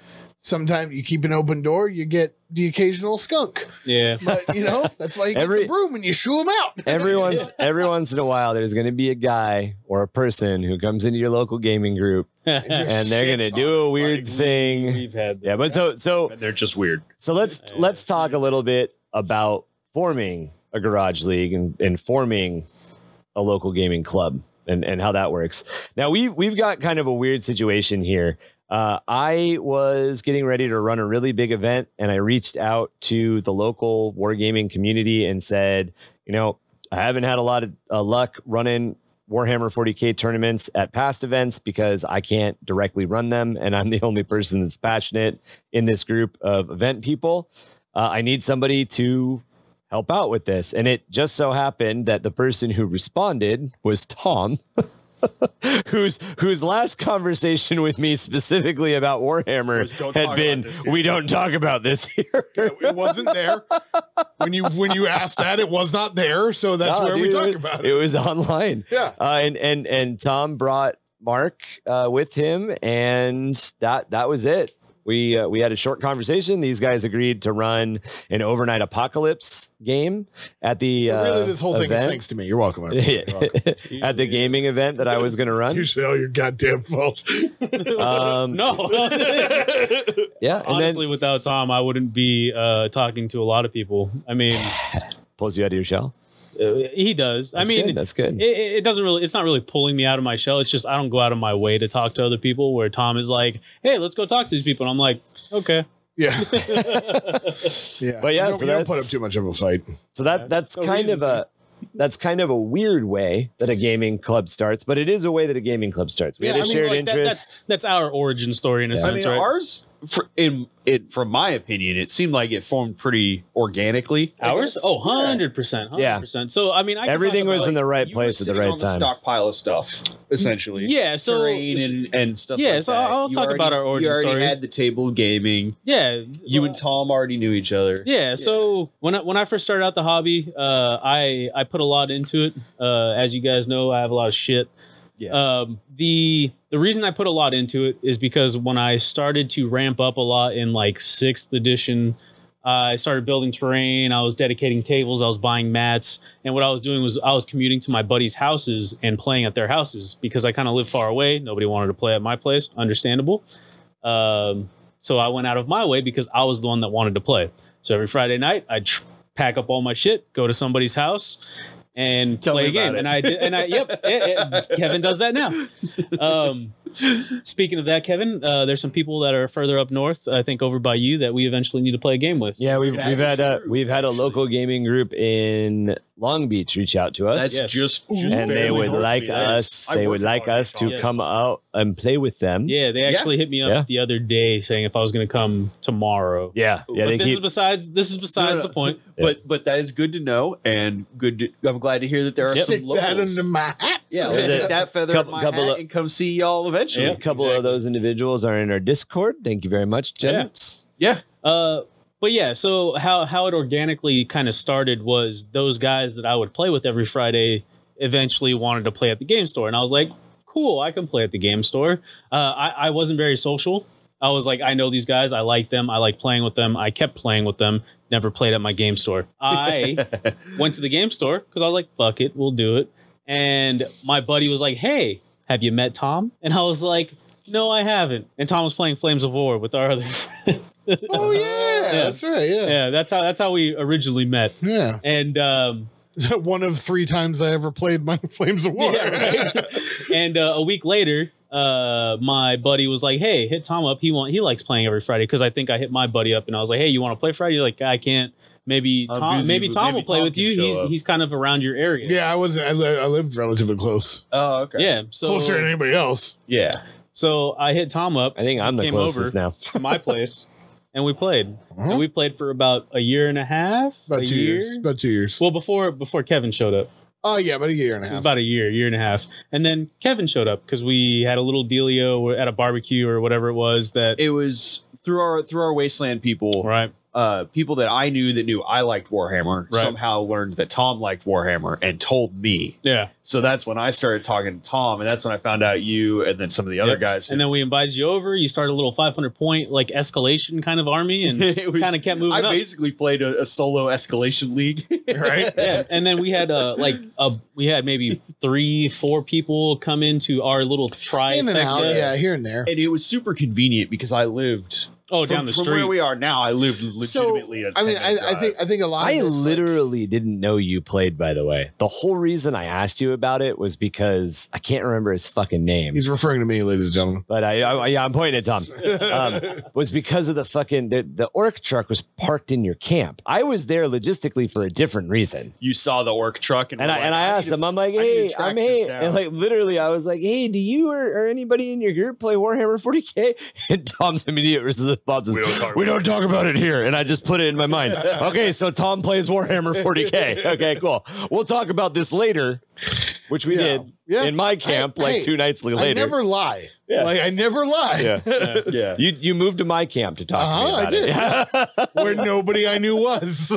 Sometimes you keep an open door, you get the occasional skunk. Yeah. But, you know, that's why you get the broom and you shoo them out. Every once in a while, there's going to be a guy or a person who comes into your local gaming group and they're going to do a weird thing. We've had that. Yeah, but so They're just weird. So let's talk a little bit about forming a garage league and forming a local gaming club and how that works. Now we've got kind of a weird situation here. I was getting ready to run a really big event and I reached out to the local wargaming community and said, you know, I haven't had a lot of luck running Warhammer 40k tournaments at past events because I can't directly run them. And I'm the only person that's passionate in this group of event people. I need somebody to help out with this. And it just so happened that the person who responded was Tom. whose last conversation with me specifically about Warhammer had been, we don't talk about this here. It wasn't there. When you asked that, it was not there. So that's where we talk about it. It was online. Yeah. And Tom brought Mark with him, and that was it. We had a short conversation. These guys agreed to run an overnight apocalypse game at the so really this whole thing is thanks to me. You're welcome. You're welcome. At the gaming event that I was going to run. You say all your goddamn faults. No. Yeah. And honestly, then, without Tom, I wouldn't be talking to a lot of people. I mean, pulls you out of your shell. He does. That's good. That's good. It doesn't really. It's not really pulling me out of my shell. It's just I don't go out of my way to talk to other people. Where Tom is like, "Hey, let's go talk to these people," and I'm like, "Okay." Yeah. Yeah. But yeah, you don't put up too much of a fight. So that's kind of a weird way that a gaming club starts, but it is a way that a gaming club starts. We had a shared interest. That's our origin story in a sense, right? Ours, from my opinion, it seemed like it formed pretty organically. Ours? Oh, 100%. 100%. Yeah. So, I mean, everything was in the right place at the right time. Stockpile of stuff, essentially. Yeah. So, terrain and stuff. Yeah. Like so, that. I'll talk about our origin story. You already had the table of gaming. Yeah. You and Tom already knew each other. Yeah. So, when I first started out the hobby, I put a lot into it. As you guys know, I have a lot of shit. Yeah. The reason I put a lot into it is because when I started to ramp up a lot in like 6th edition, I started building terrain. I was dedicating tables. I was buying mats. And what I was doing was I was commuting to my buddies' houses and playing at their houses because I kind of lived far away. Nobody wanted to play at my place. Understandable. So I went out of my way because I was the one that wanted to play. So every Friday night, I'd pack up all my shit, go to somebody's house, and play a game. And I did, and Kevin does that now. Speaking of that, Kevin, there's some people that are further up north, I think over by you, that we eventually need to play a game with. Yeah, we've had a local gaming group in Long Beach reach out to us. That's just and they would like us. They would like us to come out and play with them. Yeah, they actually hit me up the other day saying if I was going to come tomorrow. Yeah, yeah. But this is besides the point. But that is good to know, and good. I'm glad to hear that there are some Stick locals. that under my hat. Yeah, stick that feather in my hat and come see y'all eventually. A couple of those individuals are in our Discord. Thank you very much, gents. Yeah. But yeah, so how it organically kind of started was those guys that I would play with every Friday eventually wanted to play at the game store. And I was like, cool, I can play at the game store. I wasn't very social. I was like, I know these guys. I like them. I like playing with them. I kept playing with them. Never played at my game store. I went to the game store because I was like, fuck it, we'll do it. And my buddy was like, hey, have you met Tom? And I was like, no, I haven't. And Tom was playing Flames of War with our other friend. Oh yeah, that's right. Yeah, that's how we originally met. Yeah, and one of 3 times I ever played my Flames of War. Yeah, right? And a week later, my buddy was like, "Hey, hit Tom up. He likes playing every Friday." Because I think I hit my buddy up and I was like, "Hey, you want to play Friday?" You're like, "I can't." Maybe Tom will play with you. He's kind of around your area. Yeah, I lived relatively close. Oh, okay. Yeah, so closer than anybody else. Yeah. So I hit Tom up. I think I'm the closest now to my place, and we played. And we played for about a year and a half. About 2 years. About 2 years. Well, before Kevin showed up. Oh yeah, about a year and a half. It was about a year and a half, and then Kevin showed up because we had a little dealio at a barbecue or whatever it was. That it was through our Wasteland people, right? people that I knew that knew I liked Warhammer somehow learned that Tom liked Warhammer and told me. Yeah. So that's when I started talking to Tom, and that's when I found out you and then some of the other guys. And then we invited you over. You started a little 500 point like escalation kind of army, and kind of kept moving I up. basically played a solo escalation league, Right? Yeah. And then we had we had maybe 3-4 people come into our little tribe. In and out, yeah, here and there. and it was super convenient because I lived down the from street. where we are now. I lived legitimately. I mean, I think a lot of I this, literally didn't know you played, by the way. The whole reason I asked you about it was because I can't remember his fucking name. he's referring to me, ladies and gentlemen. But I'm pointing at Tom. Was because of the fucking the orc truck was parked in your camp. I was there logistically for a different reason. You saw the orc truck, and I asked him, I'm like, hey, and like literally, I was like, hey, do you or anybody in your group play Warhammer 40k? And Tom's immediate response is, we don't talk about it here. And I just put it in my mind. Okay, so Tom plays Warhammer 40k. Okay, cool. We'll talk about this later, which we did in my camp 2 nights later. I never lie. Yeah. Like I never lie. Yeah. Yeah. You moved to my camp to talk to me about I did. it. Where nobody I knew was.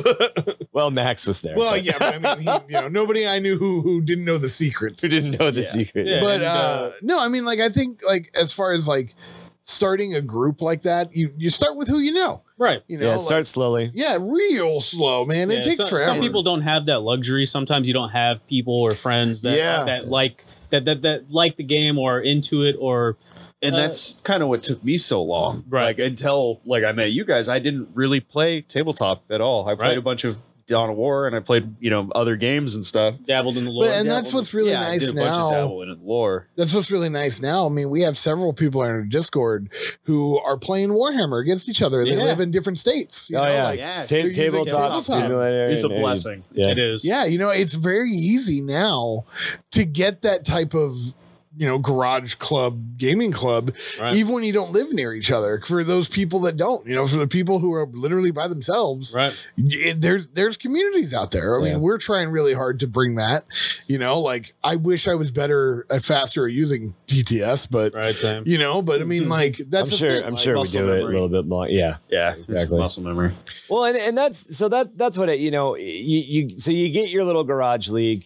Well, Max was there. Well, but yeah, but I mean, nobody I knew who didn't know the secret. who didn't know the secret. Yeah. But no, I mean, like I think like as far as like starting a group like that, you start with who you know. Right. You know, Yeah, like, start slowly. Yeah, real slow, man. It takes forever. Some people don't have that luxury. Sometimes you don't have people or friends that like that like the game or into it or. And that's kind of what took me so long. Right. Like until I met you guys, I didn't really play tabletop at all. I played a bunch of Dawn of War and I played, other games and stuff. Dabbled in the lore. And that's what's really nice I did a bunch of now. dabble in the lore. That's what's really nice now. I mean, we have several people in our Discord who are playing Warhammer against each other. They live in different states. You know, like, Tabletop tabletop. simulator. It's a and- blessing. Yeah. It is. yeah, it's very easy now to get that type of garage club, gaming club, even when you don't live near each other. For those people that don't, for the people who are literally by themselves, there's communities out there. I mean, we're trying really hard to bring that. Like I wish I was better at faster at using TTS, but same. but I mean, like that's I'm sure we do it a little bit more. Yeah, Exactly. It's muscle memory. Well, and that's what it. You get your little garage league.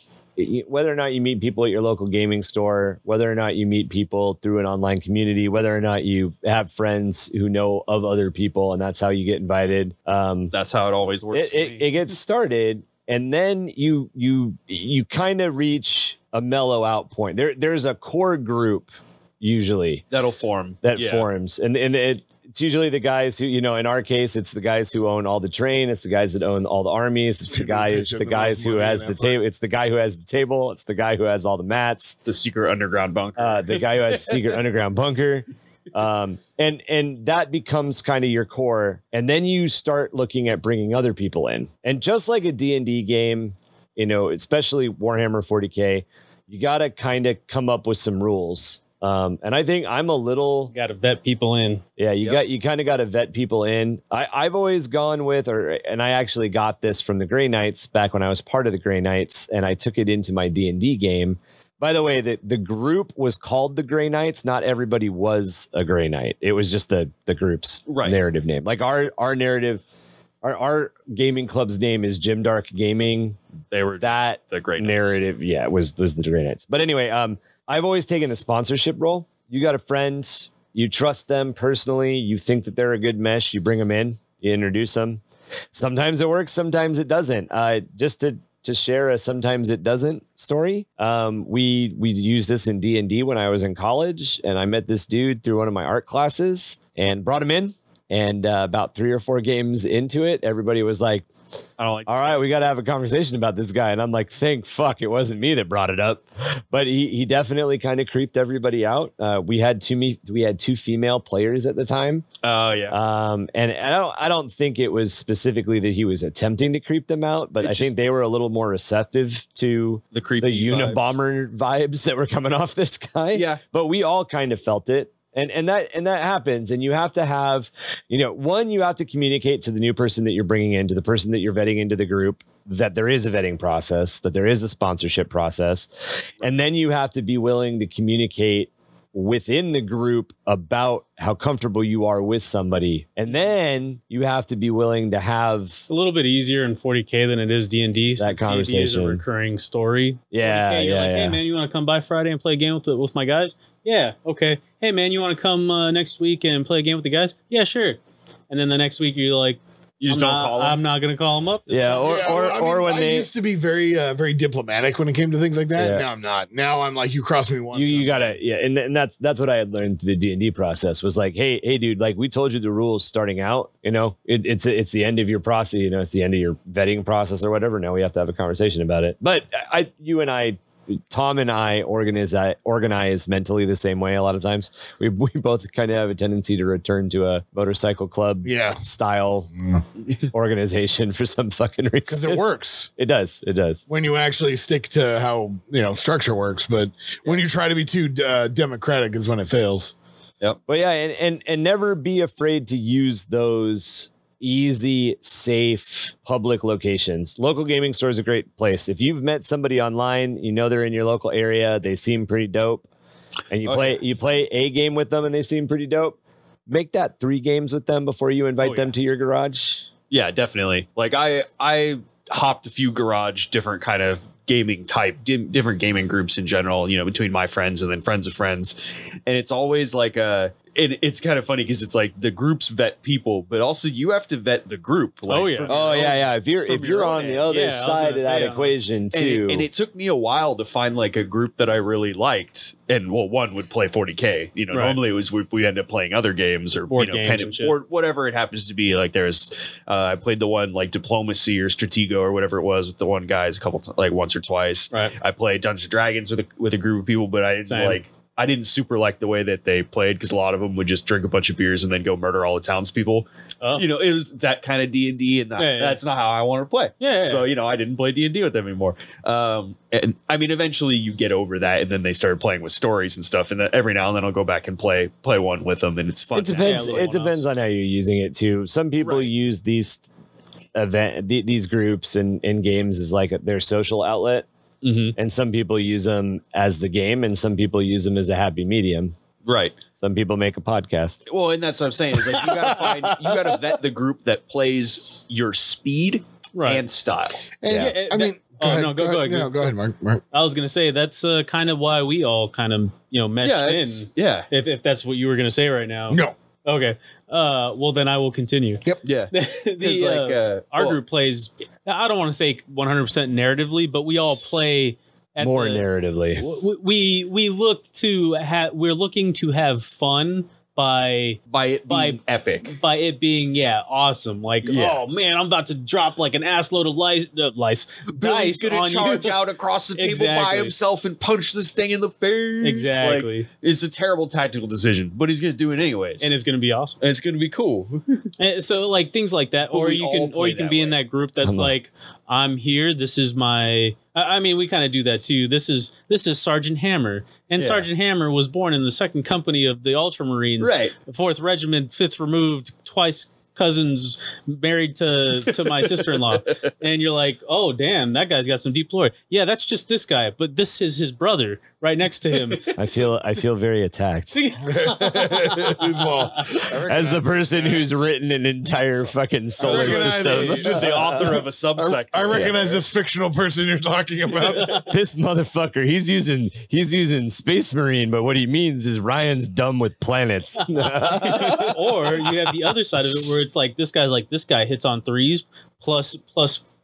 Whether or not you meet people at your local gaming store, whether or not you meet people through an online community, whether or not you have friends who know of other people, and that's how you get invited. That's how it always works. It gets started, and then you kind of reach a mellow out point. There's a core group usually that'll form forms, and it's usually the guys who, in our case, it's the guys who own all the terrain. It's the guys that own all the armies. It's the guys who has the table. It's the guy who has the table. It's the guy who has all the mats. The secret underground bunker. The guy who has the secret underground bunker. And that becomes kind of your core. And then you start looking at bringing other people in. And just like a D&D game, especially Warhammer 40k, you got to kind of come up with some rules. And I think I'm a little got to vet people in. Yeah, you kind of got to vet people in. I've always gone with, and I actually got this from the Grey Knights back when I was part of the Grey Knights, and I took it into my D&D game. By the way, the group was called the Grey Knights. Not everybody was a Grey Knight. It was just the group's narrative name. Like our narrative, our gaming club's name is Gymdark Gaming. They were that the Grey Knights. Narrative. Yeah, it was the Grey Knights. But anyway, I've always taken the sponsorship role. You got a friend, you trust them personally, you think that they're a good mesh, you bring them in, you introduce them. Sometimes it works, sometimes it doesn't. Just to share a sometimes it doesn't story. We used this in D&D when I was in college, and I met this dude through one of my art classes and brought him in. And about 3 or 4 games into it, everybody was like, I don't like all right, we got to have a conversation about this guy. And I'm like, thank fuck it wasn't me that brought it up. But he definitely kind of creeped everybody out. We had 2 female players at the time. Oh yeah. And I don't think it was specifically that he was attempting to creep them out, but I think they were a little more receptive to the creepy Unabomber vibes that were coming off this guy. Yeah. But we all kind of felt it. And that happens. And you have to have, one, you have to communicate to the new person that you're bringing in, to the person that you're vetting into the group, that there is a vetting process, that there is a sponsorship process. And then you have to be willing to communicate within the group about how comfortable you are with somebody. And then you have to be willing to have It's a little bit easier in 40K than it is D&D. That conversation. D&D is a recurring story. Yeah, 40K, you're yeah, like, hey, yeah. man, you want to come by Friday and play a game with my guys? Yeah, okay. Hey, man, you want to come next week and play a game with the guys? Yeah, sure. And then the next week, you're like, You just don't call them? I'm not going to call them up. Yeah, or when I they used to be very diplomatic when it came to things like that. Yeah. Now I'm not. Now I'm like, you cross me once. you gotta and that's what I had learned through the D&D process was like, hey dude, like we told you the rules starting out, you know, it's the end of your process, you know, it's the end of your vetting process or whatever. Now we have to have a conversation about it. But Tom and I organize mentally the same way. A lot of times we both kind of have a tendency to return to a motorcycle club style organization for some fucking reason. Because it works. It does. When you actually stick to how, structure works. But when you try to be too democratic is when it fails. Yep. But yeah, and never be afraid to use those easy, safe public locations. Local gaming store is a great place. If you've met somebody online, you know they're in your local area, they seem pretty dope, and you play a game with them and they seem pretty dope, make that 3 games with them before you invite them to your garage. Yeah, definitely. Like I hopped a few garage different kind of gaming type, different gaming groups in general, between my friends and then friends of friends. And it's always like it's kind of funny because it's like the groups vet people, but also you have to vet the group. Like, yeah. If you're on the other side of that equation too. And it took me a while to find like a group that I really liked. And one would play 40K. Normally it was we end up playing other games or board games pen and board, whatever it happens to be. Like there's I played the one like Diplomacy or Stratego or whatever it was with the one guys like once or twice. Right. I played Dungeons and Dragons with a group of people, but I didn't I didn't super like the way that they played because a lot of them would just drink a bunch of beers and then go murder all the townspeople. Oh. It was that kind of D&D, and that's not how I want to play. So I didn't play D&D with them anymore. And I mean, eventually you get over that, and then they started playing with stories and stuff. And then every now and then I'll go back and play one with them, and it's fun. It depends. It depends on how you're using it too. Some people use these groups and games as like their social outlet. Mm-hmm. And some people use them as the game, and some people use them as a happy medium. Right. Some people make a podcast. Well, and that's what I'm saying is like you gotta vet the group that plays your speed and style. And I mean, go ahead. No, go ahead, Mark. I was gonna say that's kind of why we all kind of meshed in. Yeah. If that's what you were gonna say right now. No. Okay. Well, then I will continue. Yep. Yeah. Our group plays, I don't want to say 100% narratively, but we all play more narratively. We're looking to have fun by it being epic, by it being awesome. Like, oh man, I'm about to drop like an ass load of dice. Billy's gonna charge out across the table by himself and punch this thing in the face. Exactly. Like, it's a terrible tactical decision, but he's gonna do it anyways, and it's gonna be awesome. And it's gonna be cool. And so like things like that, or you can be in that group that's like, I'm here. This is my. I mean, we kind of do that too. This is Sergeant Hammer, and Sergeant Hammer was born in the 2nd Company of the Ultramarines, right? 4th Regiment, 5th Removed, twice cousins, married to my sister-in-law. And you're like, oh damn, that guy's got some deep lore. Yeah, that's just this guy, but this is his brother right next to him. I feel very attacked. As the person who's written an entire fucking solar system. Just the author of a subsect. I recognize this fictional person you're talking about. This motherfucker, he's using Space Marine, but what he means is Ryan's dumb with planets. Or you have the other side of it where it's like this guy hits on 3s plus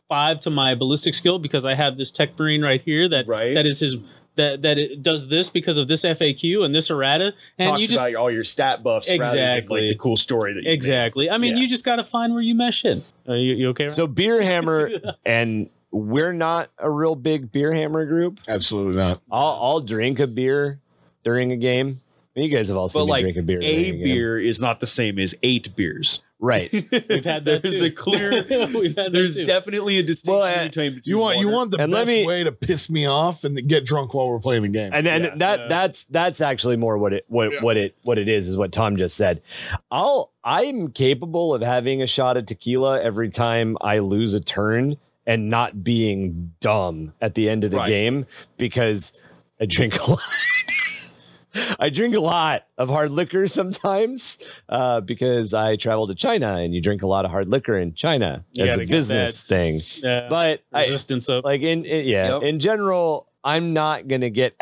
5 to my ballistic skill because I have this Tech Marine right here that is his that it does this because of this FAQ and this errata, and talks you just about all your stat buffs rather than, like, the cool story that you made. I mean, you just got to find where you mesh in. You okay? Ryan? So Beer Hammer, and we're not a real big Beer Hammer group. Absolutely not. I'll drink a beer during a game. You guys have all seen me drink a beer. A beer is not the same as 8 beers. Right. We've had that. There's a clear. There's definitely a distinction between. You want the best way to piss me off and get drunk while we're playing the game. And that's actually more what it is what Tom just said. I'm capable of having a shot of tequila every time I lose a turn and not being dumb at the end of the game because I drink a lot. I drink a lot of hard liquor sometimes because I travel to China, and you drink a lot of hard liquor in China as a business thing. Yeah, but resistance up. Like in general, I'm not going to get,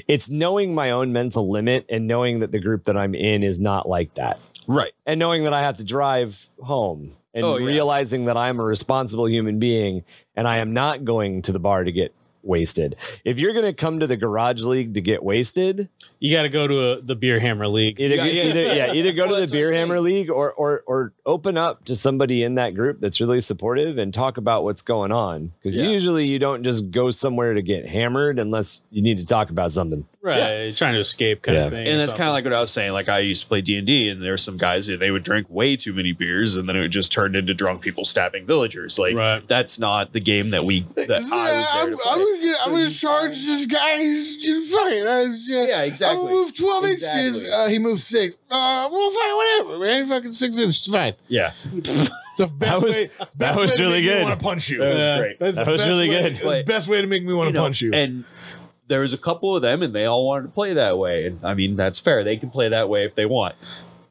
it's knowing my own mental limit and knowing that the group that I'm in is not like that. Right. And knowing that I have to drive home and realizing that I'm a responsible human being and I am not going to the bar to get wasted. If you're going to come to the Garage League to get wasted, you got to go to the Beer Hammer League. Either go to the Beer Hammer League or open up to somebody in that group that's really supportive and talk about what's going on. Because usually you don't just go somewhere to get hammered unless you need to talk about something. Right, trying to escape kind of thing. And that's kind of like what I was saying. Like I used to play D&D, and there were some guys that they would drink way too many beers, and then it would just turn into drunk people stabbing villagers. Like that's not the game that I was there to play. I'm going to charge this guy. He's fine. Exactly. I'm going to move 12 inches. He moved 6. Well, fine, whatever, man. Fucking 6 inches. Fine. Yeah. That was really good. I want to punch you. That was great. That was really good. The best way to make me want to punch you. And there was a couple of them, and they all wanted to play that way. And I mean, that's fair. They can play that way if they want.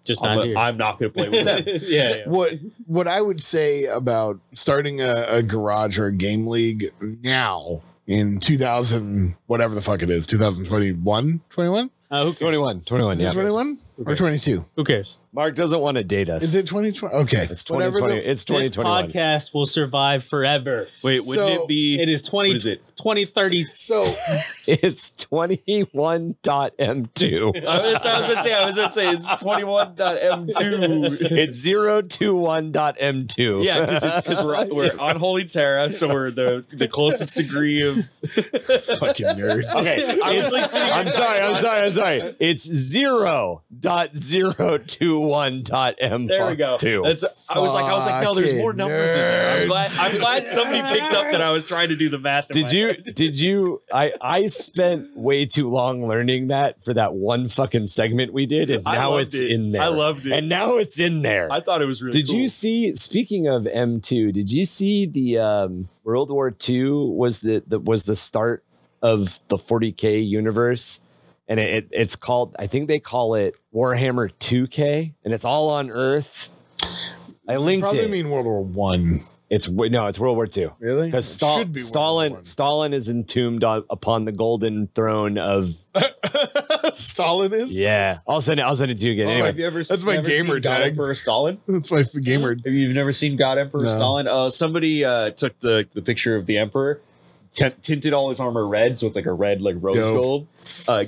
Just I'm not going to play with them. Yeah. What I would say about starting a garage or a game league now in 2000, whatever the fuck it is, 2021, 21? 21, Is it 21 or 22? Who cares? Mark doesn't want to date us. Is it 2020? Okay. It's 2020. It's 2021. This podcast will survive forever. Wait, wouldn't it be? It is 2030. So it's 21.m2. I was going to say it's 21.m2. It's 021.m2. Yeah, because we're on Holy Terra, so we're the closest degree of fucking nerds. Okay, I'm sorry. It's 0.021.m. There we go. I was like, no, there's more numbers in there. I'm glad somebody picked up that I was trying to do the math. Did you? I spent way too long learning that for that one fucking segment we did, and now it's in there. I loved it, and now it's in there. I thought it was really. Did you see? Speaking of M2, did you see the World War II was the start of the 40k universe? And it's called, I think they call it Warhammer 2K, and it's all on Earth. I linked probably it. Probably mean World War One. It's World War II. Really? Because Stalin is entombed upon the golden throne of Stalin is. Yeah, I'll send it to you again. Anyway, that's my gamer tag. Emperor Stalin. That's my gamer. Have you never seen God Emperor Stalin? Somebody took the picture of the Emperor. Tinted all his armor red, so it's like a red, like rose gold.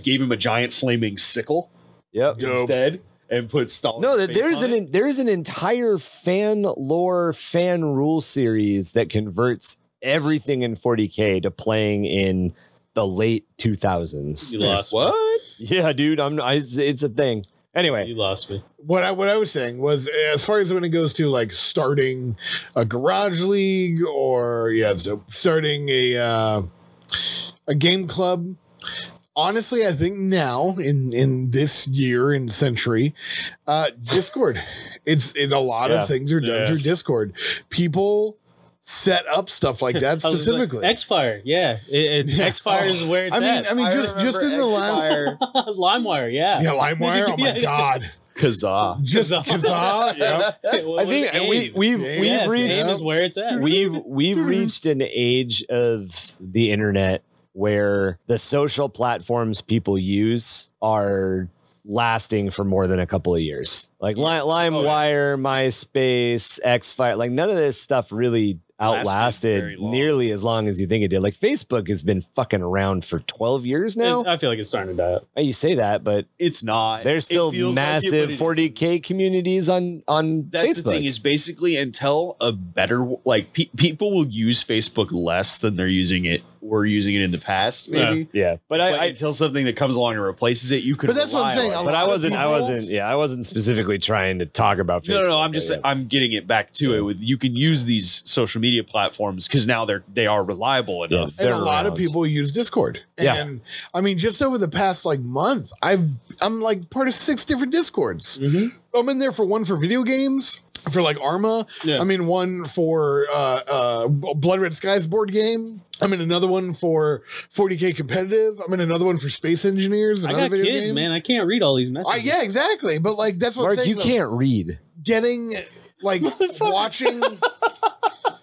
Gave him a giant flaming sickle. Yep. Instead, and put Stalin. No, there's an entire fan rule series that converts everything in 40k to playing in the late 2000s. You lost what? Yeah, dude. It's a thing. Anyway, you lost me. What I was saying was, as far as when it goes to like starting a garage league or starting a game club. Honestly, I think now in this year and century, Discord. It's a lot of things are done through Discord. People set up stuff like that specifically. X-Fire, X-Fire is where it's at. I mean, just in the last LimeWire, yeah, LimeWire. Oh my god. Kazaa. Just Kazaa, yeah. I think we've reached is where it's at. We've reached an age of the internet where the social platforms people use are lasting for more than a couple of years. Like LimeWire, MySpace, X-Fire, like none of this stuff really outlasted nearly as long as you think it did. Like Facebook has been fucking around for 12 years now. I feel like it's starting to die up. You say that, but it's not. There's still massive 40k communities on That's Facebook. The thing is basically until a better people will use Facebook less than we're using it in the past, maybe. Yeah. But until something that comes along and replaces it, you could. But that's what I'm saying. But I wasn't specifically trying to talk about Facebook. No. I'm just saying, I'm getting it back to it with you can use these social media platforms because now they are reliable enough. And a lot of people use Discord. And I mean, just over the past like month, I've I'm like part of 6 different Discords. I'm in there for one for video games, for like Arma. I'm in one for Blood Red Skies board game. I'm in another one for 40k competitive. I'm in another one for Space Engineers. I got kids, man. I can't read all these messages. Yeah, exactly. But like that's what Mark, I'm saying. you can't read. Getting like watching.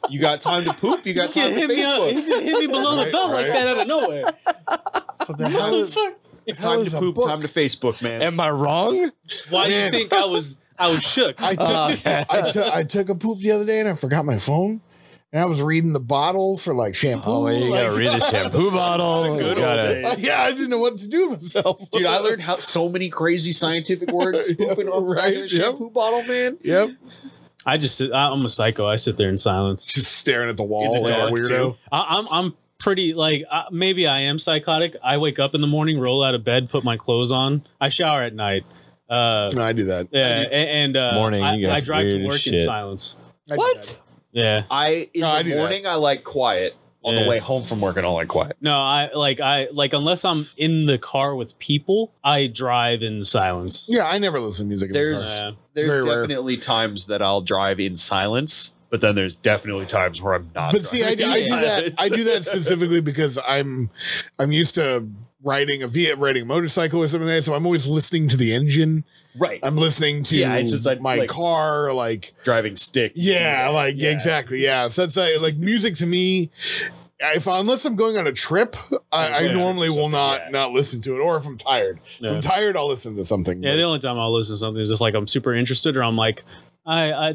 You got time to poop. You got time to Facebook. He's gonna hit me below the belt like that out of nowhere. What the hell is, Time to poop. Time to Facebook, man. Am I wrong? Why do you think I was shook? I took a poop the other day and I forgot my phone. And I was reading the bottle for like shampoo. Oh, you gotta read the shampoo bottle. Good old days. Yeah, I didn't know what to do with myself. Dude, I learned how so many crazy scientific words pooping on a shampoo bottle, man. Yep. I'm a psycho. I sit there in silence, just staring at the wall like a weirdo. I'm pretty like maybe I am psychotic. I wake up in the morning, roll out of bed, put my clothes on. I shower at night. No, I do that. Yeah, and morning. I drive to work in silence. What? Yeah. In the morning, I like quiet. On the way home from work, I don't like quiet. No, I like unless I'm in the car with people, I drive in silence. Yeah, I never listen to music. There's definitely times that I'll drive in silence, but then there's definitely times where I'm not. But see, I do that. I do that specifically because I'm used to riding a motorcycle or something like that, so I'm always listening to the engine. Right. I'm listening to it's like my car, like driving stick. Yeah, exactly. Yeah. So it's like music to me. Unless I'm going on a trip, I normally will not listen to it. Or if I'm tired. If I'm tired, I'll listen to something. Yeah, the only time I'll listen to something is just like I'm super interested or I'm like,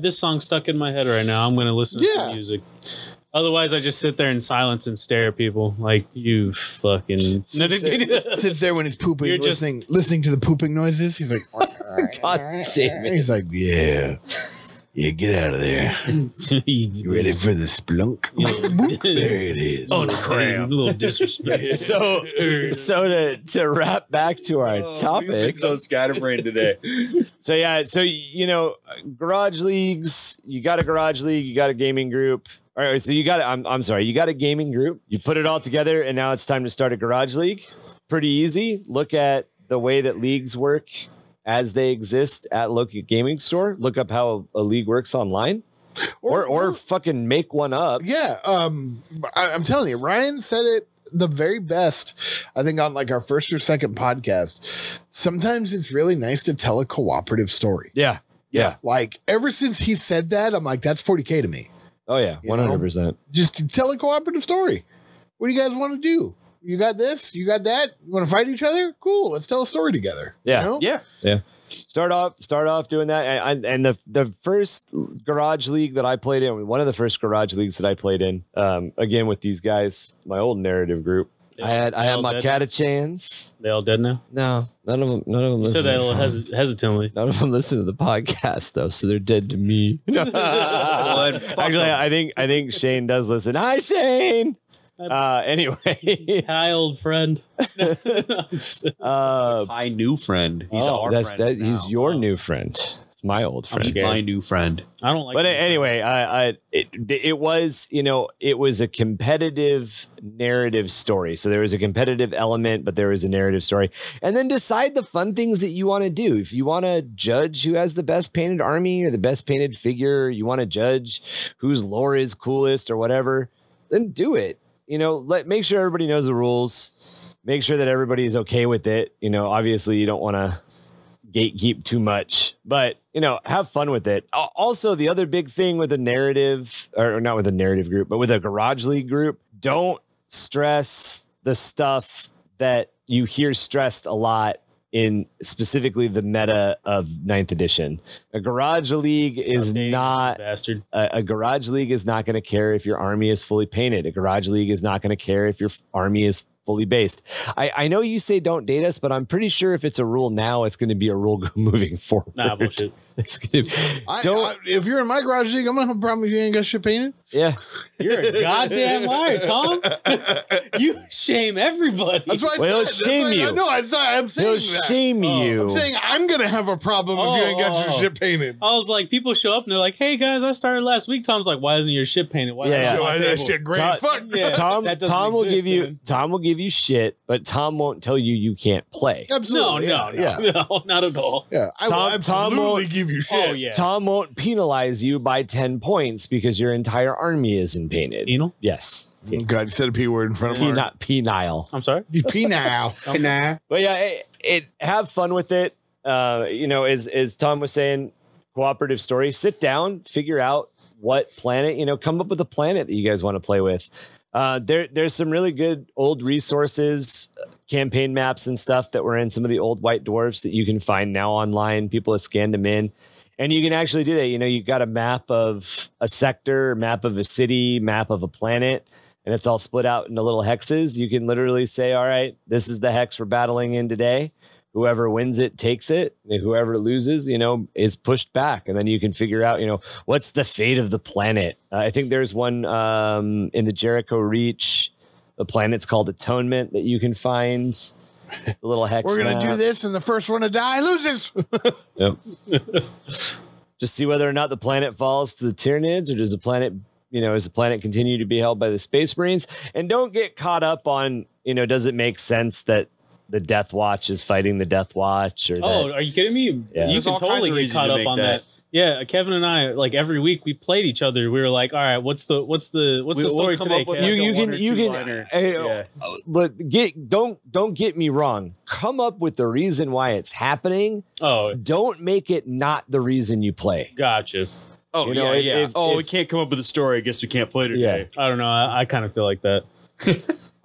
this song's stuck in my head right now. I'm going to listen to some music. Otherwise, I just sit there in silence and stare at people like you fucking sits there when he's pooping. You're listening to the pooping noises. He's like, God save me. He's like, yeah, get out of there. You ready for the splunk? There it is. Oh, a little disrespect. So to wrap back to our topic. So scatterbrained today. So garage leagues. You got a garage league. You got a gaming group. All right, so you got I'm sorry, you got a gaming group. You put it all together, and now it's time to start a garage league. Pretty easy. Look at the way that leagues work as they exist at local gaming store. Look up how a league works online, or fucking make one up. Yeah, I'm telling you, Ryan said it the very best. I think on like our first or second podcast. Sometimes it's really nice to tell a cooperative story. Yeah. Like ever since he said that, I'm like, that's 40K to me. Oh yeah, 100%. Just tell a cooperative story. What do you guys want to do? You got this, you got that. You want to fight each other? Cool. Let's tell a story together. Yeah, yeah. Start off doing that. And the first garage league that I played in, one of the first garage leagues that I played in, again with these guys, my old narrative group. I had my Catachans. They all dead now? No, none of them. You said that a little hesitantly. None of them listen to the podcast though, so they're dead to me. Actually, I think Shane does listen. Hi, Shane. Anyway, hi, old friend. Hi, new friend. He's our friend. He's your new friend. My old friend. He's my new friend. I don't like. But anyway, it was a competitive narrative story. So there was a competitive element, but there was a narrative story. And then decide the fun things that you want to do. If you want to judge who has the best painted army or the best painted figure, you want to judge whose lore is coolest or whatever, then do it. Make sure everybody knows the rules. Make sure that everybody is okay with it. Obviously you don't want to gatekeep too much, but have fun with it. Also, the other big thing with a narrative, or not with a narrative group, but with a garage league group, don't stress the stuff that you hear stressed a lot in specifically the meta of 9th edition. A garage league is not a garage league is not going to care if your army is fully painted. A garage league is not going to care if your army is fully based. I know you say don't date us, but I'm pretty sure if it's a rule now, it's going to be a rule moving forward. Nah, bullshit. It's going to if you're in my garage league, I'm going to have a problem if you ain't got shit painted. Yeah. You're a goddamn liar, Tom. You shame everybody. That's why he'll shame you. No, I'm saying he'll shame you. I'm saying I'm going to have a problem if you ain't got your shit painted. I was like, people show up and they're like, hey guys, I started last week. Tom's like, why isn't your shit painted? Why that shit great? Fuck. Yeah, Tom will give you give you shit, but Tom won't tell you can't play. Absolutely. No, not at all. Yeah, I will absolutely give you shit. Oh, yeah. Tom won't penalize you by 10 points because your entire army isn't painted. Penal? Yes. Oh, God, you said a P word in front of me. Not penile. I'm sorry? You penile. But yeah, have fun with it. As Tom was saying, cooperative story. Sit down, figure out what planet, come up with a planet that you guys want to play with. There's some really good old resources, campaign maps and stuff that were in some of the old White Dwarfs that you can find now online. People have scanned them in. And you can actually do that. You got a map of a sector, map of a city, map of a planet, and it's all split out into little hexes. You can literally say, all right, this is the hex we're battling in today. Whoever wins it takes it. And whoever loses, is pushed back. And then you can figure out, what's the fate of the planet. I think there's one in the Jericho Reach. The planet's called Atonement that you can find. It's a little hex. We're going to do this, and the first one to die loses. Yep. Just see whether or not the planet falls to the Tyranids, or does the planet, does the planet continue to be held by the Space Marines? And don't get caught up on, does it make sense that the Death Watch is fighting the Death Watch? Or are you kidding me? Yeah. You can totally get caught up on that. Yeah, Kevin and I, like every week we played each other. We were like, all right, what's the story today? Don't get me wrong. Come up with the reason why it's happening. Oh, don't make it not the reason you play. Gotcha. Oh, we can't come up with a story. I guess we can't play today. Yeah. I don't know. I kind of feel like that.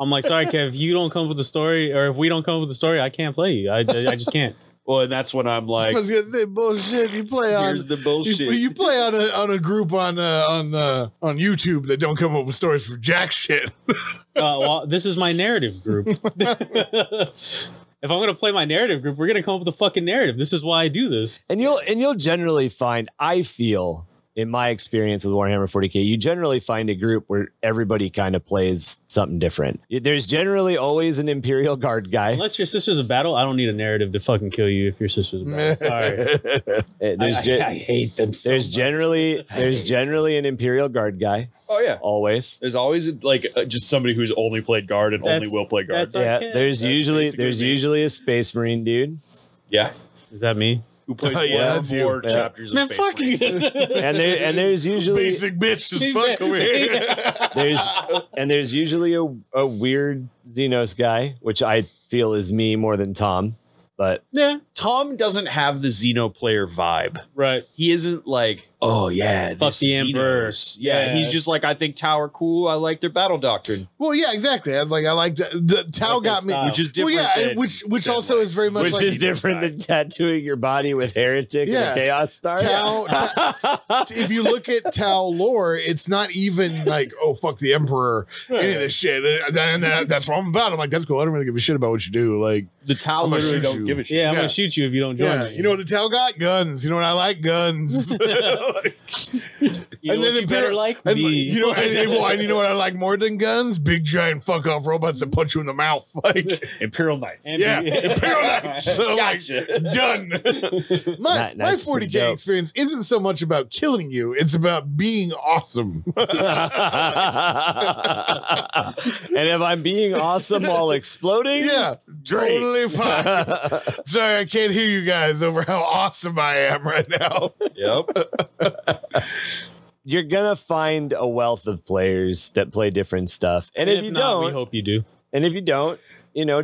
I'm like, sorry, Kev, if you don't come up with a story, or if we don't come up with a story, I can't play you. I just can't. Well, and that's when I'm like, I was gonna say bullshit. You play on here's the bullshit. You play on a group on YouTube that don't come up with stories for jack shit. Well, this is my narrative group. If I'm gonna play my narrative group, we're gonna come up with a fucking narrative. This is why I do this. And you'll generally find, I feel, in my experience with Warhammer 40k, you generally find a group where everybody kind of plays something different. There's generally always an Imperial Guard guy. Unless your sister's a battle, I don't need a narrative to fucking kill you if your sister's a battle. Sorry. I hate them so much. There's generally an Imperial Guard guy. Oh yeah, always. There's always just somebody who's only played guard and only will play guard. There's usually a Space Marine dude. Yeah, is that me? Who plays more chapters of Space Marines. and there's usually basic bitch as fuck over here. There's usually a weird Xenos guy, which I feel is me more than Tom. But yeah, Tom doesn't have the Xeno player vibe. Right. He isn't like, oh yeah, fuck the Emperor. Yeah, he's just like, I think Tau are cool. I like their battle doctrine. Well, yeah, exactly. I was like, I like the Tau got me, which is different. Well, yeah, which also is very much which like is different than tattooing your body with Heretic and a Chaos Star. If you look at Tau lore, it's not even like, oh fuck the Emperor, any of this shit. And that's what I'm about. I'm like, that's cool. I don't really give a shit about what you do. Like the Tau literally don't give a shit. Yeah, I'm gonna shoot you if you don't join me. You know what the Tau got? Guns. You know what I like? Guns. You know and then you better like me. You know what I like more than guns? Big giant fuck off robots that punch you in the mouth. Like Imperial Knights. Imperial Knights. So gotcha. Like done. My 40k experience isn't so much about killing you, it's about being awesome. And if I'm being awesome while exploding, great. Totally fine. Sorry, I can't hear you guys over how awesome I am right now. Yep. You're gonna find a wealth of players that play different stuff, and if you don't, we hope you do. And if you don't,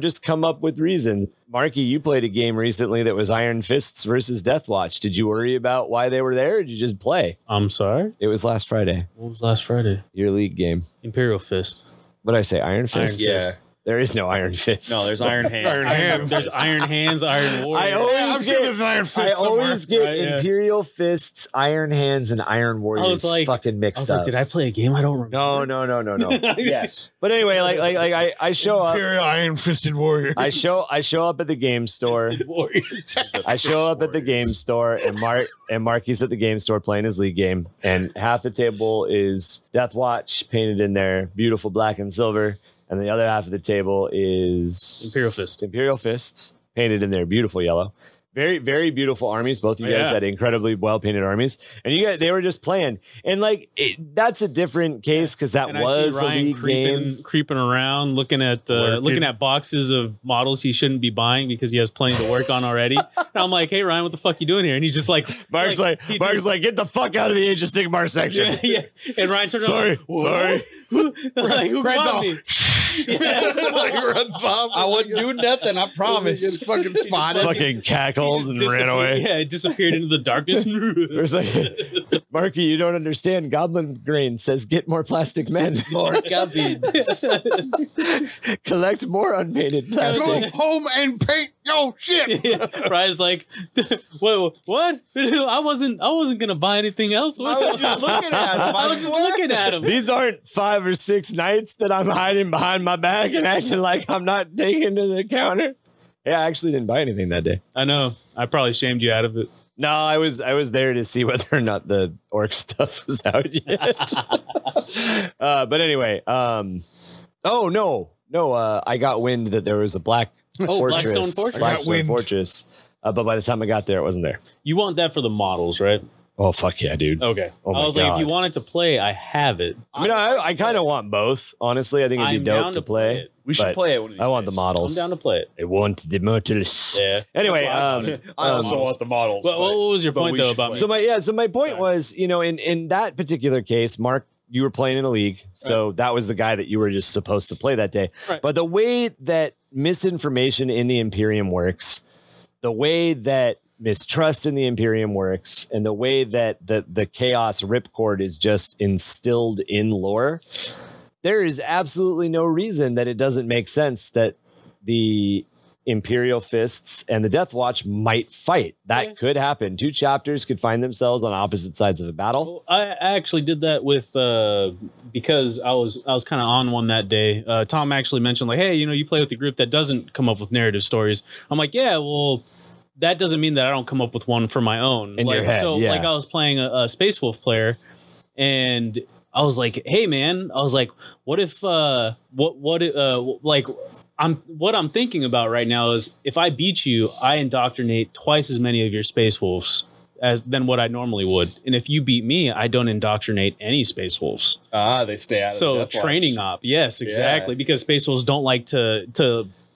just come up with reason. Marky, you played a game recently that was Iron Fists versus Death Watch. Did you worry about why they were there, or did you just play? I'm sorry. It was last Friday. What was last Friday? Your league game. Imperial Fist. What did I say? Iron Fist. Yeah. There is no Iron Fist. No, there's Iron Hands. Iron Hands. There's Iron Hands, Iron Warrior. I'm sure there's an Iron Fist I always get Imperial Fists, Iron Hands, and Iron Warriors fucking mixed up. Did I play a game I don't remember? No. Yes. But anyway, I show up. Imperial Iron Fisted Warrior. I show up at the game store. I show up at the game store, and Marky's at the game store playing his league game, and half the table is Death Watch painted in there, beautiful black and silver. And the other half of the table is Imperial Fist. Imperial Fists painted in there, beautiful yellow. Very, very beautiful armies. Both of you guys had incredibly well painted armies, and you guys, they were just playing. And like, that's a different case because that was a league game. Creeping around, looking at boxes of models he shouldn't be buying because he has plenty to work on already. And I'm like, hey Ryan, what the fuck you doing here? And he's just like, Mark's like, get the fuck out of the Age of Sigmar section. Yeah. And Ryan turned around. Sorry. Like, who got me? Like runs off. I wasn't doing nothing. I promise. Gets fucking spotted. Fucking cackled and ran away. Yeah, it disappeared into the darkness. There's like, Marky, you don't understand. Goblin Grain says get more plastic men. More gubbins. Collect more unpainted Go plastic. home and paint your shit. Yeah. Ryan's like, what? I wasn't gonna buy anything else. I was just looking at him. I was just looking at him. These aren't 5 or 6 knights that I'm hiding behind my back and acting like I'm not taking to the counter. Yeah, I actually didn't buy anything that day. I know. I probably shamed you out of it. No, I was there to see whether or not the orc stuff was out yet. But anyway, oh no, I got wind that there was a black fortress. Blackstone Fortress. Blackstone Fortress. But by the time I got there, it wasn't there. You want that for the models, right? Oh fuck yeah, dude. Okay. Oh I was like, if you wanted to play, I have it. I mean, I kind of want both. Honestly, I think it'd be dope to play. It. We should but play it one of these I want the days. models. I'm down to play it. I want the models. Yeah. Anyway, I also want the models. What was your point we though should about play. me? So my point was, in that particular case, Mark, you were playing in a league, so that was the guy that you were just supposed to play that day. Right. But the way that misinformation in the Imperium works, the way that mistrust in the Imperium works, and the way that the chaos ripcord is just instilled in lore, there is absolutely no reason that it doesn't make sense that the Imperial Fists and the Death Watch might fight. That could happen. 2 chapters could find themselves on opposite sides of a battle. Well, I actually did that with because I was kind of on one that day. Tom actually mentioned like, hey, you play with a group that doesn't come up with narrative stories. I'm like, yeah, well, that doesn't mean that I don't come up with one for my own. In your head, so yeah. like I was playing a Space Wolf player, and I was like, hey man, I was like, what if what I'm thinking about right now is if I beat you, I indoctrinate twice as many of your Space Wolves than what I normally would. And if you beat me, I don't indoctrinate any Space Wolves. They stay out of so the Death training Watch. op. Yes, exactly. Yeah. Because Space Wolves don't like to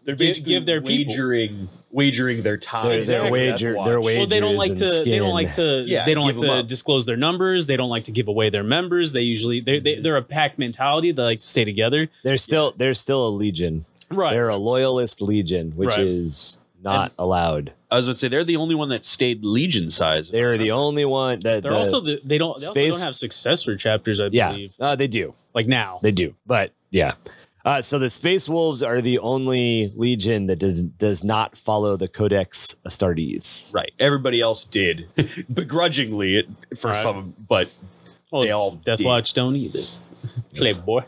They're give their people. wagering their time. Their wagers. Well, they don't like to. They don't like to. Yeah, they don't like give 'em to up. disclose their numbers. They don't like to give away their members. They usually they're a pack mentality. They like to stay together. They're still a legion. Right. They're a loyalist legion, which Right. is not allowed. I was going to say they're the only one that stayed Legion size. They're the only one that They're also they also don't have successor chapters. I believe. They do. Like now. They do. But yeah. So the Space Wolves are the only legion that does not follow the Codex Astartes. Right. Everybody else did, begrudgingly for some, but they all Death did. Watch don't either. Playboy.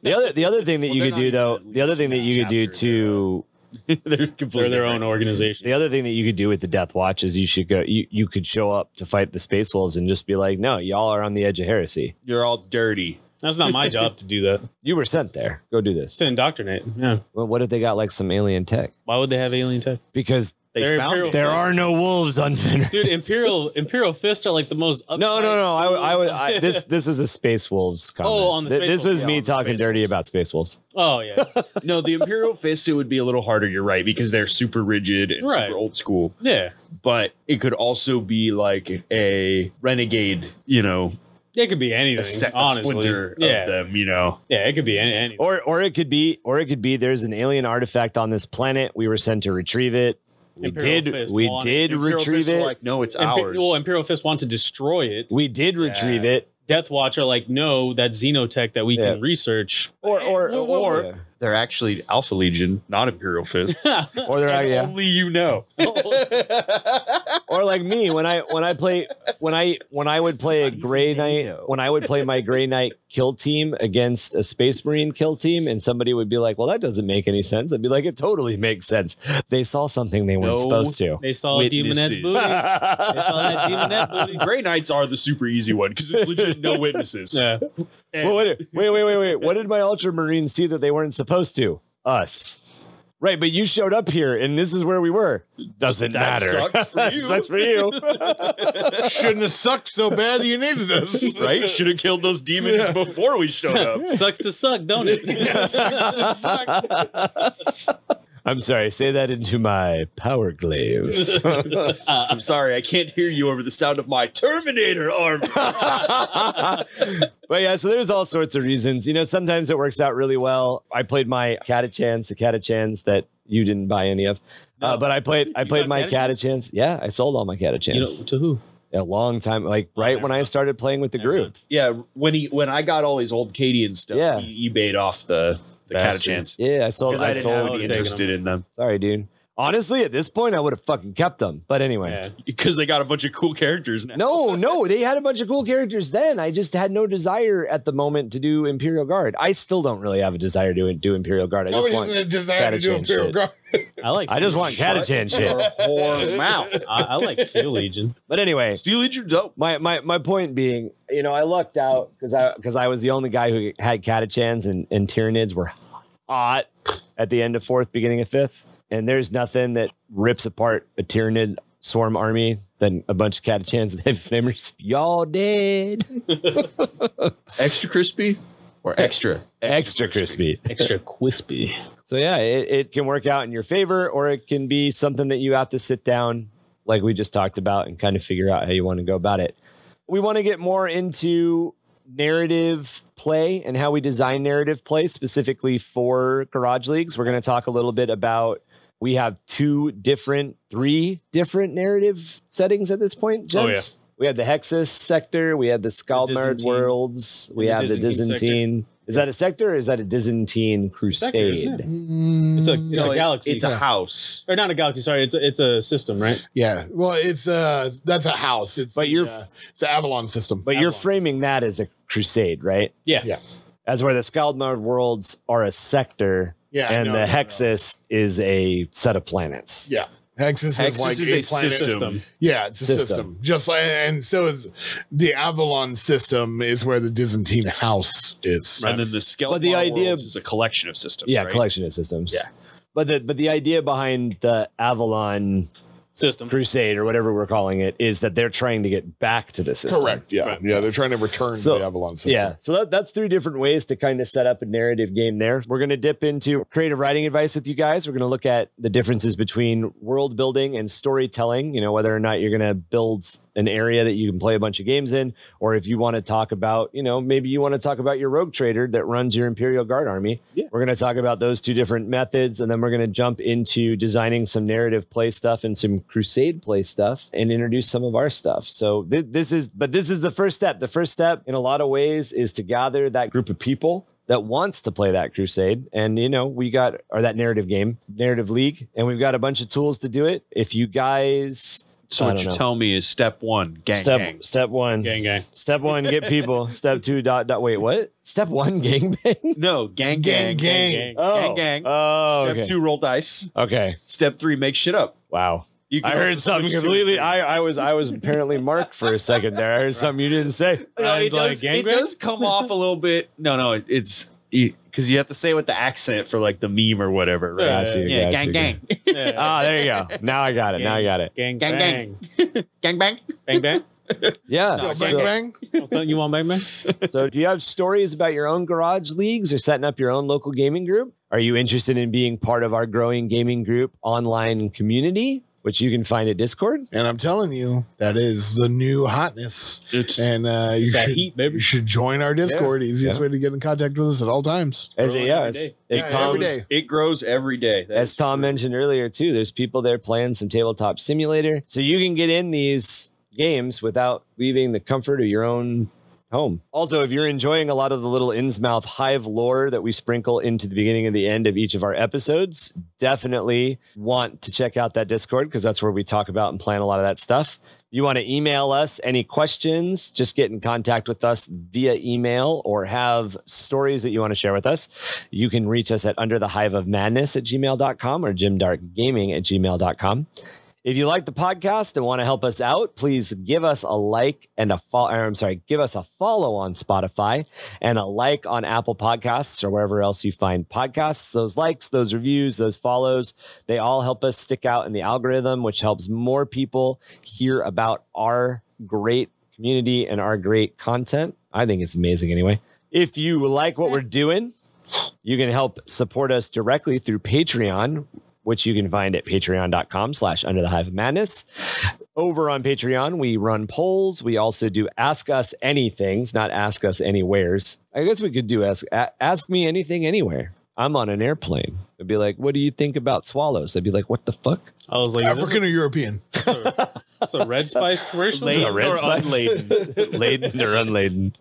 The other thing that you they're could not do though, even the other thing that you could do chapter, to They're their own organization. the other thing that you could do with the Death Watch is you could show up to fight the Space Wolves and just be like, no, y'all are on the edge of heresy. You're all dirty. That's not my job to do that. You were sent there. Go do this. To indoctrinate. Yeah. Well, what if they got like some alien tech? Why would they have alien tech? Because They're found Imperial it. there Fists. are no wolves on Fenrir. Dude, Imperial Fists are like the most. No. This is a Space Wolves comment. Oh, on the Space This Wolves, was me on the talking Space dirty Wolves. about Space Wolves. Oh yeah. No, the Imperial Fists, it would be a little harder. You're right, because they're super rigid and Right. super old school. Yeah. But it could also be like a renegade, It could be anything. a honestly. splinter Yeah. of them, Yeah, it could be anything. Or it could be there's an alien artifact on this planet. We were sent to retrieve it. We Imperial did Fist we wanted- did Imperial retrieve Fists are it. like, no, it's ours. Well, Imperial Fist want to destroy it. We did retrieve it. Death Watch are like, no, that's Xenotech that we Yeah. can research. Or They're actually Alpha Legion, not Imperial Fists. or they're And yeah. only you know. Or like me when I would play a Gray Knight, when I would play my Gray Knight kill team against a Space Marine kill team, and somebody would be like, "Well, that doesn't make any sense." I'd be like, "It totally makes sense. They saw something they weren't No. supposed to." They saw Witnesses. Demonette's booty. They saw that Demonette booty. Grey Knights are the super easy one because it's legit no witnesses. Yeah. And Well, wait. What did my Ultramarines see that they weren't supposed to? Us. Right, but you showed up here, and this is where we were. Doesn't That matter. sucks for you. Sucks for you. Shouldn't have sucked so bad that you needed us. Right? Should have killed those demons before we showed up. Sucks to suck, don't it? I'm sorry. Say that into my power glaive. I'm sorry, I can't hear you over the sound of my Terminator arm. But yeah, so there's all sorts of reasons. You know, sometimes it works out really well. I played my Catachans, the Catachans that you didn't buy any of. No. But I played my Catachans? Catachans. Yeah, I sold all my Catachans. You know, to who? A long time, like right when I started playing with the group. Yeah, when I got all his old Cadian stuff, Yeah. he eBayed off the Catachans. Yeah, I sold. Because I didn't have any interested in them. Sorry, dude. Honestly, at this point, I would have fucking kept them. But anyway. Because they got a bunch of cool characters now. No, they had a bunch of cool characters then. I just had no desire at the moment to do Imperial Guard. I still don't really have a desire to do Imperial Guard. I just Nobody want has a desire to do Catachan Imperial shit. Guard. I just want Catachan shit. Or mouth. I like Steel Legion. But anyway, Steel Legion dope. my point being, you know, I lucked out because I was the only guy who had Catachans and Tyranids were hot at the end of 4th, beginning of 5th. And there's nothing that rips apart a Tyranid swarm army than a bunch of Catachans and heavy flamers. Y'all dead. Extra crispy or extra? Extra crispy. Extra crispy. So yeah, it can work out in your favor, or it can be something that you have to sit down, like we just talked about, and kind of figure out how you want to go about it. We want to get more into narrative play and how we design narrative play specifically for Garage Leagues. We're going to talk a little bit about, we have 3 different narrative settings at this point, gents. We had the Hexus sector, we had the Skaldmard worlds, we have the Byzantine. Is that a sector or is that a Byzantine crusade? Sector, it's a galaxy. It's a house. Or not a galaxy, sorry. It's a system, right? Yeah. Well, that's a house. It's it's the Avalon system. But you're framing that as a crusade, right? Yeah. Yeah. As where the Skaldmard worlds are a sector, and the Hexus is a set of planets. Yeah. Hexus is like is a planet system. Yeah, it's a system. Just like, and so is the Avalon system is where the Byzantine house is. And then the skeleton is a collection of systems. Yeah, right? collection of systems. Yeah. But the idea behind the Avalon system crusade or whatever we're calling it is that they're trying to get back to the system. Correct. Yeah. Right. Yeah. They're trying to return to the Avalon system. Yeah. So that's 3 different ways to kind of set up a narrative game there. We're going to dip into creative writing advice with you guys. We're going to look at the differences between world building and storytelling, you know, whether or not you're going to build an area that you can play a bunch of games in, or if you want to talk about, you know, maybe you want to talk about your rogue trader that runs your Imperial Guard army. Yeah. We're going to talk about those 2 different methods, and then we're going to jump into designing some narrative play stuff and some crusade play stuff and introduce some of our stuff. So this is the first step. The first step in a lot of ways is to gather that group of people that wants to play that crusade. And, you know, that narrative game, narrative league, and we've got a bunch of tools to do it. If you guys... So what you tell me is step 1, gang. Step 1, gang. Step 1, get people. Step 2, wait, what? Step 1, gang bang? No, gang. Oh. Gang. Oh, Step 2, roll dice. Okay. Step 3, make shit up. Wow. I heard something completely. I was apparently Mark for a second there. I heard something you didn't say. It does come off a little bit. No, it's because you have to say it with the accent for like the meme or whatever, right? Gang. There you go. Now I got it. Gang. Bang. Bang. Yeah. Bang. Something you want, bang? So do you have stories about your own garage leagues or setting up your own local gaming group? Are you interested in being part of our growing gaming group online community, which you can find at Discord? And I'm telling you, that is the new hotness. You should join our Discord. Easiest way to get in contact with us at all times. Every day. It grows every day. As Tom mentioned earlier too, there's people there playing some tabletop simulator. So you can get in these games without leaving the comfort of your own home. Also, if you're enjoying a lot of the little Innsmouth Hive lore that we sprinkle into the beginning and the end of each of our episodes, definitely want to check out that Discord, because that's where we talk about and plan a lot of that stuff. You want to email us any questions, just get in contact with us via email, or have stories that you want to share with us. You can reach us at underthehiveofmadness@gmail.com or gymdarkgaming@gmail.com. If you like the podcast and want to help us out, please give us a like and a follow. Give us a follow on Spotify and a like on Apple Podcasts or wherever else you find podcasts. Those likes, those reviews, those follows, they all help us stick out in the algorithm, which helps more people hear about our great community and our great content. I think it's amazing anyway. If you like what we're doing, you can help support us directly through Patreon, which you can find at patreon.com/underthehiveofmadness. Over on Patreon, we run polls. We also do Ask Us Anythings, not Ask Us Anywheres. I guess we could do Ask Me Anything Anywhere. I'm on an airplane. It'd be like, what do you think about swallows? I'd be like, what the fuck? I was like, African or European? It's a Red Spice commercial? Red Spice? Unladen. Laden or unladen.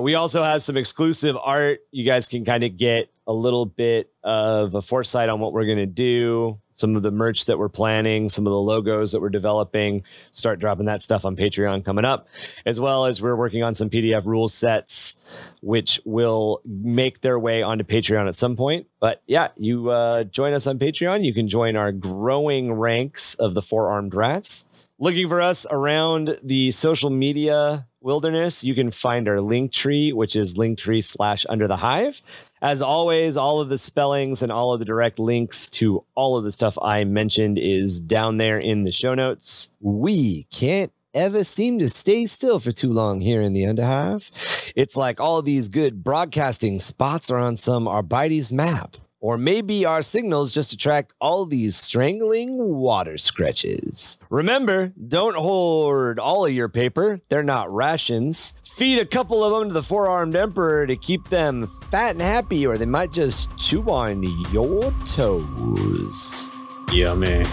We also have some exclusive art. You guys can kind of get a little bit of a foresight on what we're going to do, some of the merch that we're planning, some of the logos that we're developing. Start dropping that stuff on Patreon coming up, as well as we're working on some PDF rule sets, which will make their way onto Patreon at some point. But yeah, you join us on Patreon. You can join our growing ranks of the Four-Armed Rats. Looking for us around the social media wilderness, you can find our link tree, which is linktree/underthehive. As always, all of the spellings and all of the direct links to all of the stuff I mentioned is down there in the show notes. We can't ever seem to stay still for too long here in the Underhive. It's like all of these good broadcasting spots are on some Arbites map. Or maybe our signals just attract all these strangling water scratches. Remember, don't hoard all of your paper. They're not rations. Feed a couple of them to the Four-Armed Emperor to keep them fat and happy, or they might just chew on your toes. Yummy.